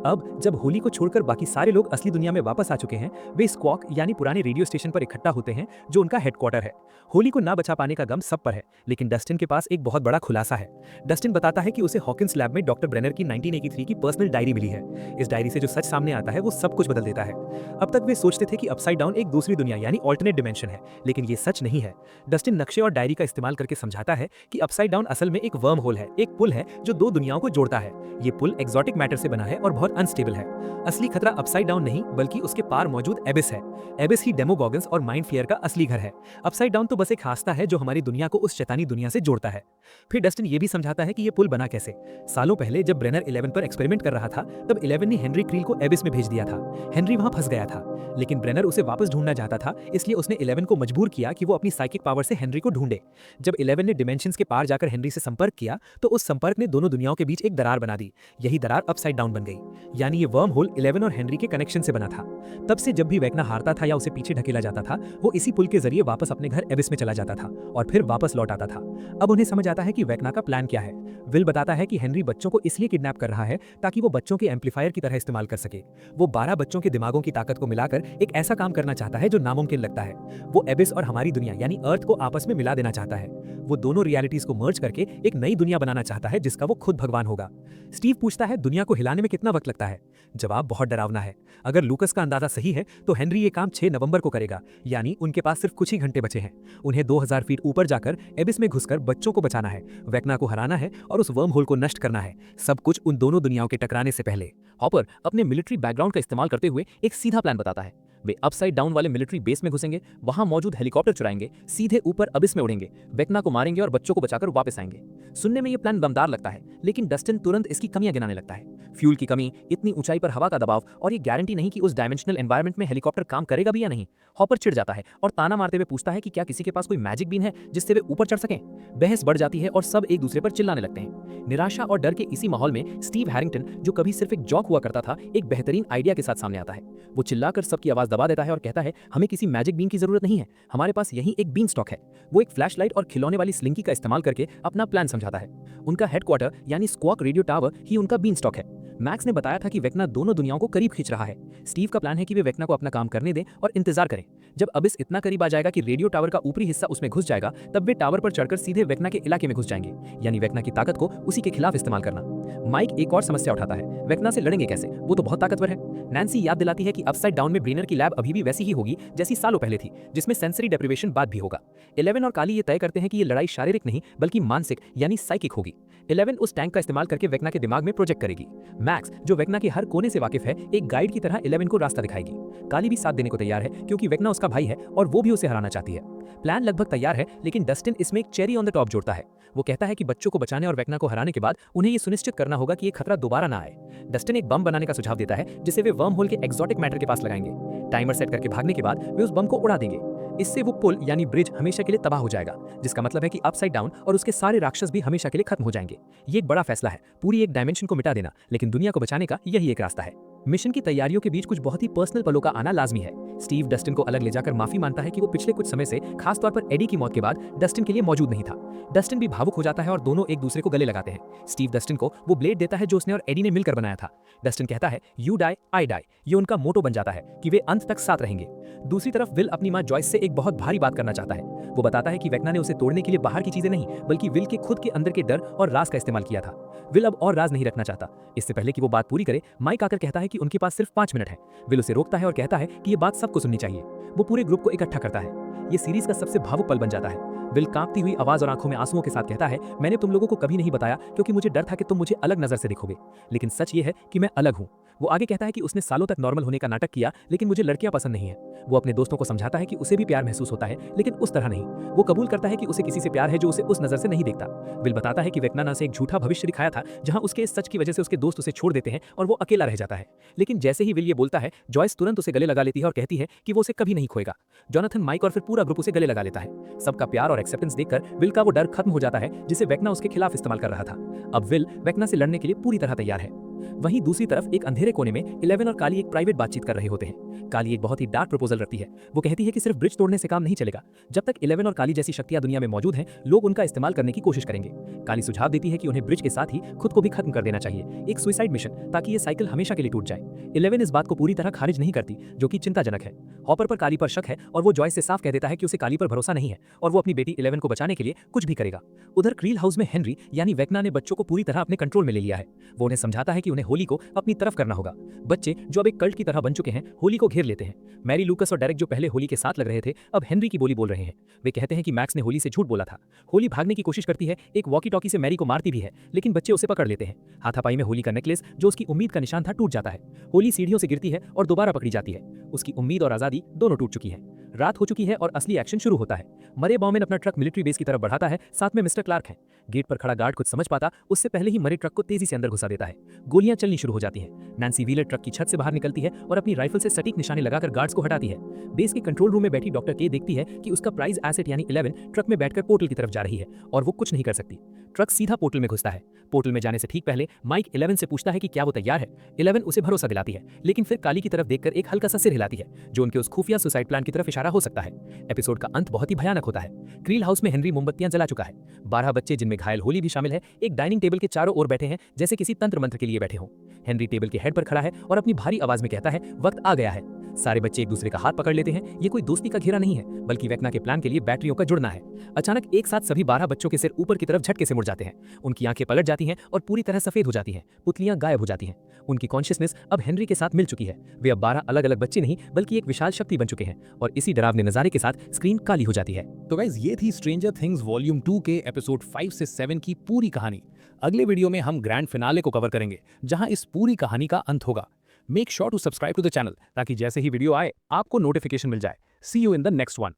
अब जब होली को छोड़कर बाकी सारे लोग असली दुनिया में वापस आ चुके हैं, वे स्क्वॉक यानी पुराने रेडियो स्टेशन पर इकट्ठा होते हैं जो उनका हेडक्वार्टर है। होली को ना बचा पाने का गम सब पर है, लेकिन डस्टिन के पास एक बहुत बड़ा खुलासा है। डस्टिन बताता है कि उसे हॉकिंस लैब में डॉक्टर ब्रेनर की 1983 की पर्सनल डायरी मिली है। इस डायरी से जो सच सामने आता है वो सब कुछ बदल देता है। अब तक वे सोचते थे कि अपसाइड डाउन एक दूसरी दुनिया यानी ऑल्टरनेट डिमेंशन है, लेकिन ये सच नहीं है। डस्टिन नक्शे और डायरी का इस्तेमाल करके समझाता है कि अपसाइड डाउन असल में एक वर्म होल है, एक पुल है जो दो दुनियाओं को जोड़ता है। ये पुल एक्सोटिक मैटर से बना है और बहुत अनस्टेबल है। असली खतरा अपसाइड डाउन नहीं बल्कि उसके पार मौजूद एबिस है। एबिस ही डेमोगॉगन्स और माइंड फ्लेयर का असली घर है। अपसाइड डाउन तो बस एक रास्ता है जो हमारी दुनिया को उस शैतानी दुनिया से जोड़ता है। फिर डस्टिन ये भी समझाता है कि ये पुल बना कैसे। सालों पहले जब ब्रेनर 11 पर एक्सपेरिमेंट कर रहा था, तब 11 ने हेनरी क्रील को एबिस में भेज दिया था। हेनरी वहां फंस गया था, लेकिन ब्रेनर उसे वापस ढूंढना चाहता था, इसलिए उसने 11 को मजबूर किया कि वो अपनी साइकिक पावर से हेनरी को ढूंढे। जब 11 ने डिमेंशंस के पार जाकर हेनरी से संपर्क किया, तो उस संपर्क ने दोनों दुनियाओं के बीच एक दरार बना दी। यही दरार अपसाइड डाउन बन गई, यानी ये वर्म होल 11 और हेनरी के कनेक्शन से बना था। तब से जब भी वेक्ना हारता था या उसे पीछे ढकेला जाता था, वो इसी पुल के जरिए वापस अपने घर एबिस में चला जाता था और फिर वापस लौट आता था। अब उन्हें समझ आता है कि वेक्ना का प्लान क्या है। विल बताता है कि हेनरी बच्चों को इसलिए किडनैप कर रहा है ताकि वो बच्चों के एम्पलीफायर की तरह इस्तेमाल कर सके। वो 12 बच्चों के दिमागों की ताकत को मिलाकर एक ऐसा काम करना चाहता है जो नामुमकिन लगता है। वो एबिस और हमारी दुनिया यानी अर्थ को आपस में मिला देना चाहता है। वो दोनों रियलिटीज को मर्ज करके एक नई दुनिया बनाना चाहता है जिसका वो खुद भगवान होगा। स्टीव पूछता है दुनिया को हिलाने में कितना वक्त लगता है। जवाब बहुत डरावना है। अगर लूकस का अंदाजा सही है तो हेनरी ये काम 6 नवंबर को करेगा, यानी उनके पास सिर्फ कुछ ही घंटे बचे हैं। उन्हें 2000 फीट ऊपर जाकर एबिस में घुसकर बच्चों को बचाना है, वेक्ना को हराना है और उस वर्म होल को नष्ट करना है। सब कुछ उन दोनों दुनियाओं के टकराने से पहले। हॉपर अपने मिलिट्री बैकग्राउंड का इस्तेमाल करते हुए एक सीधा प्लान बताता है। वे अपसाइड डाउन वाले मिलिट्री बेस में घुसेंगे, वहां मौजूद हेलीकॉप्टर चुराएंगे, सीधे ऊपर अबिस में उड़ेंगे, वेक्ना को मारेंगे और बच्चों को बचाकर वापस आएंगे। सुनने में ये प्लान दमदार लगता है, लेकिन डस्टिन तुरंत इसकी कमियां गिनाने लगता है। फ्यूल की कमी, इतनी ऊंचाई पर हवा का दबाव और ये गारंटी नहीं कि उस डायमेंशनल एनवायरनमेंट में हेलीकॉप्टर काम करेगा भी या नहीं। हॉपर चिढ़ जाता है और ताना मारते हुए पूछता है कि क्या किसी के पास कोई मैजिक बीन है जिससे वे ऊपर चढ़ सकें। बहस बढ़ जाती है और सब एक दूसरे पर चिल्लाने लगते हैं। निराशा और डर के इसी माहौल में स्टीव हैरिंगटन, जो कभी सिर्फ एक जॉक हुआ करता था, एक बेहतरीन आइडिया के साथ सामने आता है। वो चिल्लाकर सबकी आवाज दबा देता है और कहता है, हमें किसी मैजिक बीन की जरूरत नहीं है, हमारे पास यही एक बीन स्टॉक है। वो एक फ्लैशलाइट और खिलौने वाली स्लिंकी का इस्तेमाल करके अपना प्लान समझाता है। उनका हेडक्वार्टर यानी स्क्वॉक रेडियो टावर ही उनका बीन स्टॉक है। मैक्स ने बताया था कि वेक्ना दोनों दुनियाओं को करीब खींच रहा है। स्टीव का प्लान है कि वे वेक्ना को अपना काम करने दें और इंतजार करें। जब अबिस इतना करीब आ जाएगा कि रेडियो टावर का ऊपरी हिस्सा उसमें घुस जाएगा, तब वे टावर पर चढ़कर सीधे वेक्ना के इलाके में घुस जाएंगे, यानी वेक्ना की ताकत को उसी के खिलाफ इस्तेमाल करना। माइक एक और समस्या उठाता है, वेक्ना से लड़ेंगे कैसे, वो तो बहुत ताकतवर है। नैन्सी याद दिलाती है कि अपसाइड डाउन में ब्रेनर की लैब अभी भी वैसी ही होगी जैसी सालों पहले थी, जिसमें सेंसरी डेप्रिवेशन बाद भी होगा। 11 और काली ये तय करते हैं कि ये लड़ाई शारीरिक नहीं बल्कि मानसिक यानी साइकिक होगी। 11 उस टैंक का इस्तेमाल करके वेक्ना के दिमाग में प्रोजेक्ट करेगी। मैक्स, जो वेक्ना के हर कोने से वाकिफ है, एक गाइड की तरह 11 को रास्ता दिखाएगी। काली भी साथ देने को तैयार है क्योंकि वेक्ना उसका भाई है और वो भी उसे हराना चाहती है। प्लान लगभग तैयार है, लेकिन डस्टिन इसमें एक चेरी ऑन द टॉप जोड़ता है। वो कहता है कि बच्चों को बचाने और वेक्ना को हराने के बाद उन्हें ये सुनिश्चित करना होगा कि ये खतरा दोबारा ना आए। डस्टिन एक बम बनाने का सुझाव देता है जिसे वे वर्म होल के एक्सोटिक मैटर के पास लगाएंगे। टाइमर सेट करके भागने के बाद वे उस बम को उड़ा देंगे। इससे वो पुल यानी ब्रिज हमेशा के लिए तबाह हो जाएगा, जिसका मतलब है कि अपसाइड डाउन और उसके सारे राक्षस भी हमेशा के लिए खत्म हो जाएंगे। ये एक बड़ा फैसला है, पूरी एक डायमेंशन को मिटा देना, लेकिन दुनिया को बचाने का यही एक रास्ता है। मिशन की तैयारियों के बीच कुछ बहुत ही पर्सनल पलों का आना लाजमी है। स्टीव डस्टिन को अलग ले जाकर माफी मांगता है कि वो पिछले कुछ समय से, खासतौर पर एडी की मौत के बाद, डस्टिन के लिए मौजूद नहीं था। डस्टिन भी भावुक हो जाता है और दोनों एक दूसरे को गले लगाते हैं। स्टीव डस्टिन को वो ब्लेड देता है जो उसने और एडी ने मिलकर बनाया था। डस्टिन कहता है, यू डाई आई डाई। ये उनका मोटो बन जाता है कि वे अंत तक साथ रहेंगे। दूसरी तरफ विल अपनी मां जॉयस से एक बहुत भारी बात करना चाहता है। वो बताता है कि वेक्ना ने उसे तोड़ने के लिए बाहर की चीजें नहीं बल्कि विल के खुद के अंदर के डर और राज का इस्तेमाल किया था। विल अब और राज नहीं रखना चाहता। इससे पहले कि वो बात पूरी करे, माइक आकर कहता है कि उनके पास सिर्फ 5 मिनट है। विल उसे रोकता है और कहता है कि ये बात सबको सुननी चाहिए। वो पूरे ग्रुप को इकट्ठा करता है। ये सीरीज का सबसे भावुक पल बन जाता है। विल कांपती हुई आवाज और आंखों में आंसुओं के साथ कहता है, मैंने तुम लोगों को कभी नहीं बताया क्योंकि मुझे डर था कि तुम मुझे अलग नजर से देखोगे, लेकिन सच ये है कि मैं अलग हूँ। वो आगे कहता है कि उसने सालों तक नॉर्मल होने का नाटक किया, लेकिन मुझे लड़कियां पसंद नहीं है। वो अपने दोस्तों को समझाता है कि उसे भी प्यार महसूस होता है, लेकिन उस तरह नहीं। वो कबूल करता है कि उसे किसी से प्यार है जो उसे उस नजर से नहीं देखता। विल बताता है कि वेक्ना ने उसे एक झूठा भविष्य दिखाया था जहां उसके इस सच की वजह से उसके दोस्त उसे छोड़ देते हैं और वो अकेला रह जाता है। लेकिन जैसे ही विल ये बोलता है, जॉयस तुरंत उसे गले लगा लेती है और कहती है कि वो उसे कभी नहीं खोएगा। जोनाथन, माइक और फिर पूरा ग्रुप उसे गले लगा लेता है। सबका प्यार और एक्सेप्टेंस देखकर विल का वो डर खत्म हो जाता है जिसे वेक्ना उसके खिलाफ इस्तेमाल कर रहा था। अब विल वेक्ना से लड़ने के लिए पूरी तरह तैयार है। वहीं दूसरी तरफ एक अंधेरे कोने में 11 और काली एक प्राइवेट बातचीत कर रहे होते हैं। काली एक बहुत ही डार्क प्रपोजल रखती है। वो कहती है कि सिर्फ ब्रिज तोड़ने से काम नहीं चलेगा। जब तक 11 और काली जैसी शक्तियां दुनिया में मौजूद हैं, लोग उनका इस्तेमाल करने की कोशिश करेंगे। काली सुझाव देती है कि उन्हें ब्रिज के साथ ही खुद को भी खत्म कर देना चाहिए, एक सुसाइड मिशन, ताकि ये साइकिल हमेशा के लिए टूट जाए। 11 इस बात को पूरी तरह खारिज नहीं करती, जो कि चिंताजनक है। हॉपर पर काली पर शक है और वो जॉयस से साफ कह देता है कि उसे काली पर भरोसा नहीं है और वो अपनी बेटी 11 को बचाने के लिए कुछ भी करेगा। उधर क्रील हाउस में हेनरी यानी वेक्ना ने बच्चों को पूरी तरह अपने कंट्रोल में ले लिया है। वो उन्हें समझाता है कि उन्हें होली को अपनी तरफ करना होगा। बच्चे जो अब एक कल्ट की तरह बन चुके हैं, होली को घेर लेते हैं। मैरी, लूकस और डेरेक जो पहले होली के साथ लग रहे थे, अब हेनरी की बोली बोल रहे हैं। वे कहते हैं कि मैक्स ने होली से झूठ बोला था। होली भागने की कोशिश करती है, एक वॉकी टॉकी से मैरी को मारती भी है, लेकिन बच्चे उसे पकड़ लेते हैं। हाथापाई में होली का नेकलेस, जो उसकी उम्मीद का निशान था, टूट जाता है। होली सीढ़ियों से गिरती है और दोबारा पकड़ी जाती है। उसकी उम्मीद और आजादी दोनों टूट चुकी है। रात हो चुकी है और असली एक्शन शुरू होता है। मरे बॉमैन अपना ट्रक मिलिट्री बेस की तरफ बढ़ाता है, साथ में मिस्टर क्लार्क है। गेट पर खड़ा गार्ड कुछ समझ पाता उससे पहले ही मरे ट्रक को तेजी से अंदर घुसा देता है। गोलियां चलनी शुरू हो जाती हैं। नैन्सी व्हीलर ट्रक की छत से बाहर निकलती है और अपनी राइफल से सटीक निशाने लगाकर गार्ड्स को हटाती है। बेस के कंट्रोल रूम में बैठी डॉक्टर के देखती है कि उसका प्राइज एसेट यानी 11 ट्रक में बैठकर पोर्टल की तरफ जा रही है और वो कुछ नहीं कर सकती। ट्रक सीधा पोर्टल में घुसता है। पोर्टल में जाने से ठीक पहले माइक 11 से पूछता है कि क्या वो तैयार है। 11 उसे भरोसा दिलाती है, लेकिन फिर काली की तरफ देखकर एक हल्का सा सिर हिलाती है, जो उनके उस खुफिया सुसाइड प्लान की तरफ इशारा हो सकता है। एपिसोड का अंत बहुत ही भयानक होता है। क्रील हाउस में हेनरी मोमबत्तियां जला चुका है। 12 बच्चे, जिनमें घायल होली भी शामिल है, एक डाइनिंग टेबल के चारों ओर बैठे हैं, जैसे किसी तंत्र मंत्र के लिए बैठे हों। हेनरी टेबल के हेड पर खड़ा है और अपनी भारी आवाज में कहता है, वक्त आ गया है। सारे बच्चे एक दूसरे का हाथ पकड़ लेते हैं। ये कोई दोस्ती का घेरा नहीं है, बल्कि वेक्ना के प्लान के लिए बैटरियों का जुड़ना है। अचानक एक साथ सभी 12 बच्चों के सिर ऊपर की तरफ झटके से मुड़ जाते हैं। उनकी आंखें पलट जाती हैं और पूरी तरह सफेद हो जाती हैं। पुतलियां गायब हो जाती हैं। उनकी कॉन्शियसनेस अब हेनरी के साथ मिल चुकी है। वे अब 12 अलग अलग बच्चे नहीं, बल्कि एक विशाल शक्ति बन चुके हैं और इसी डरावने नजारे के साथ स्क्रीन काली हो जाती है। तो गाइज, ये थी स्ट्रेंजर थिंग्स वॉल्यूम 2 के एपिसोड 5 से 7 की पूरी कहानी। अगले वीडियो में हम ग्रैंड फिनाले को कवर करेंगे, जहां इस पूरी कहानी का अंत होगा। Make sure to subscribe to the channel, ताकि जैसे ही वीडियो आए आपको नोटिफिकेशन मिल जाए। See you in the next one.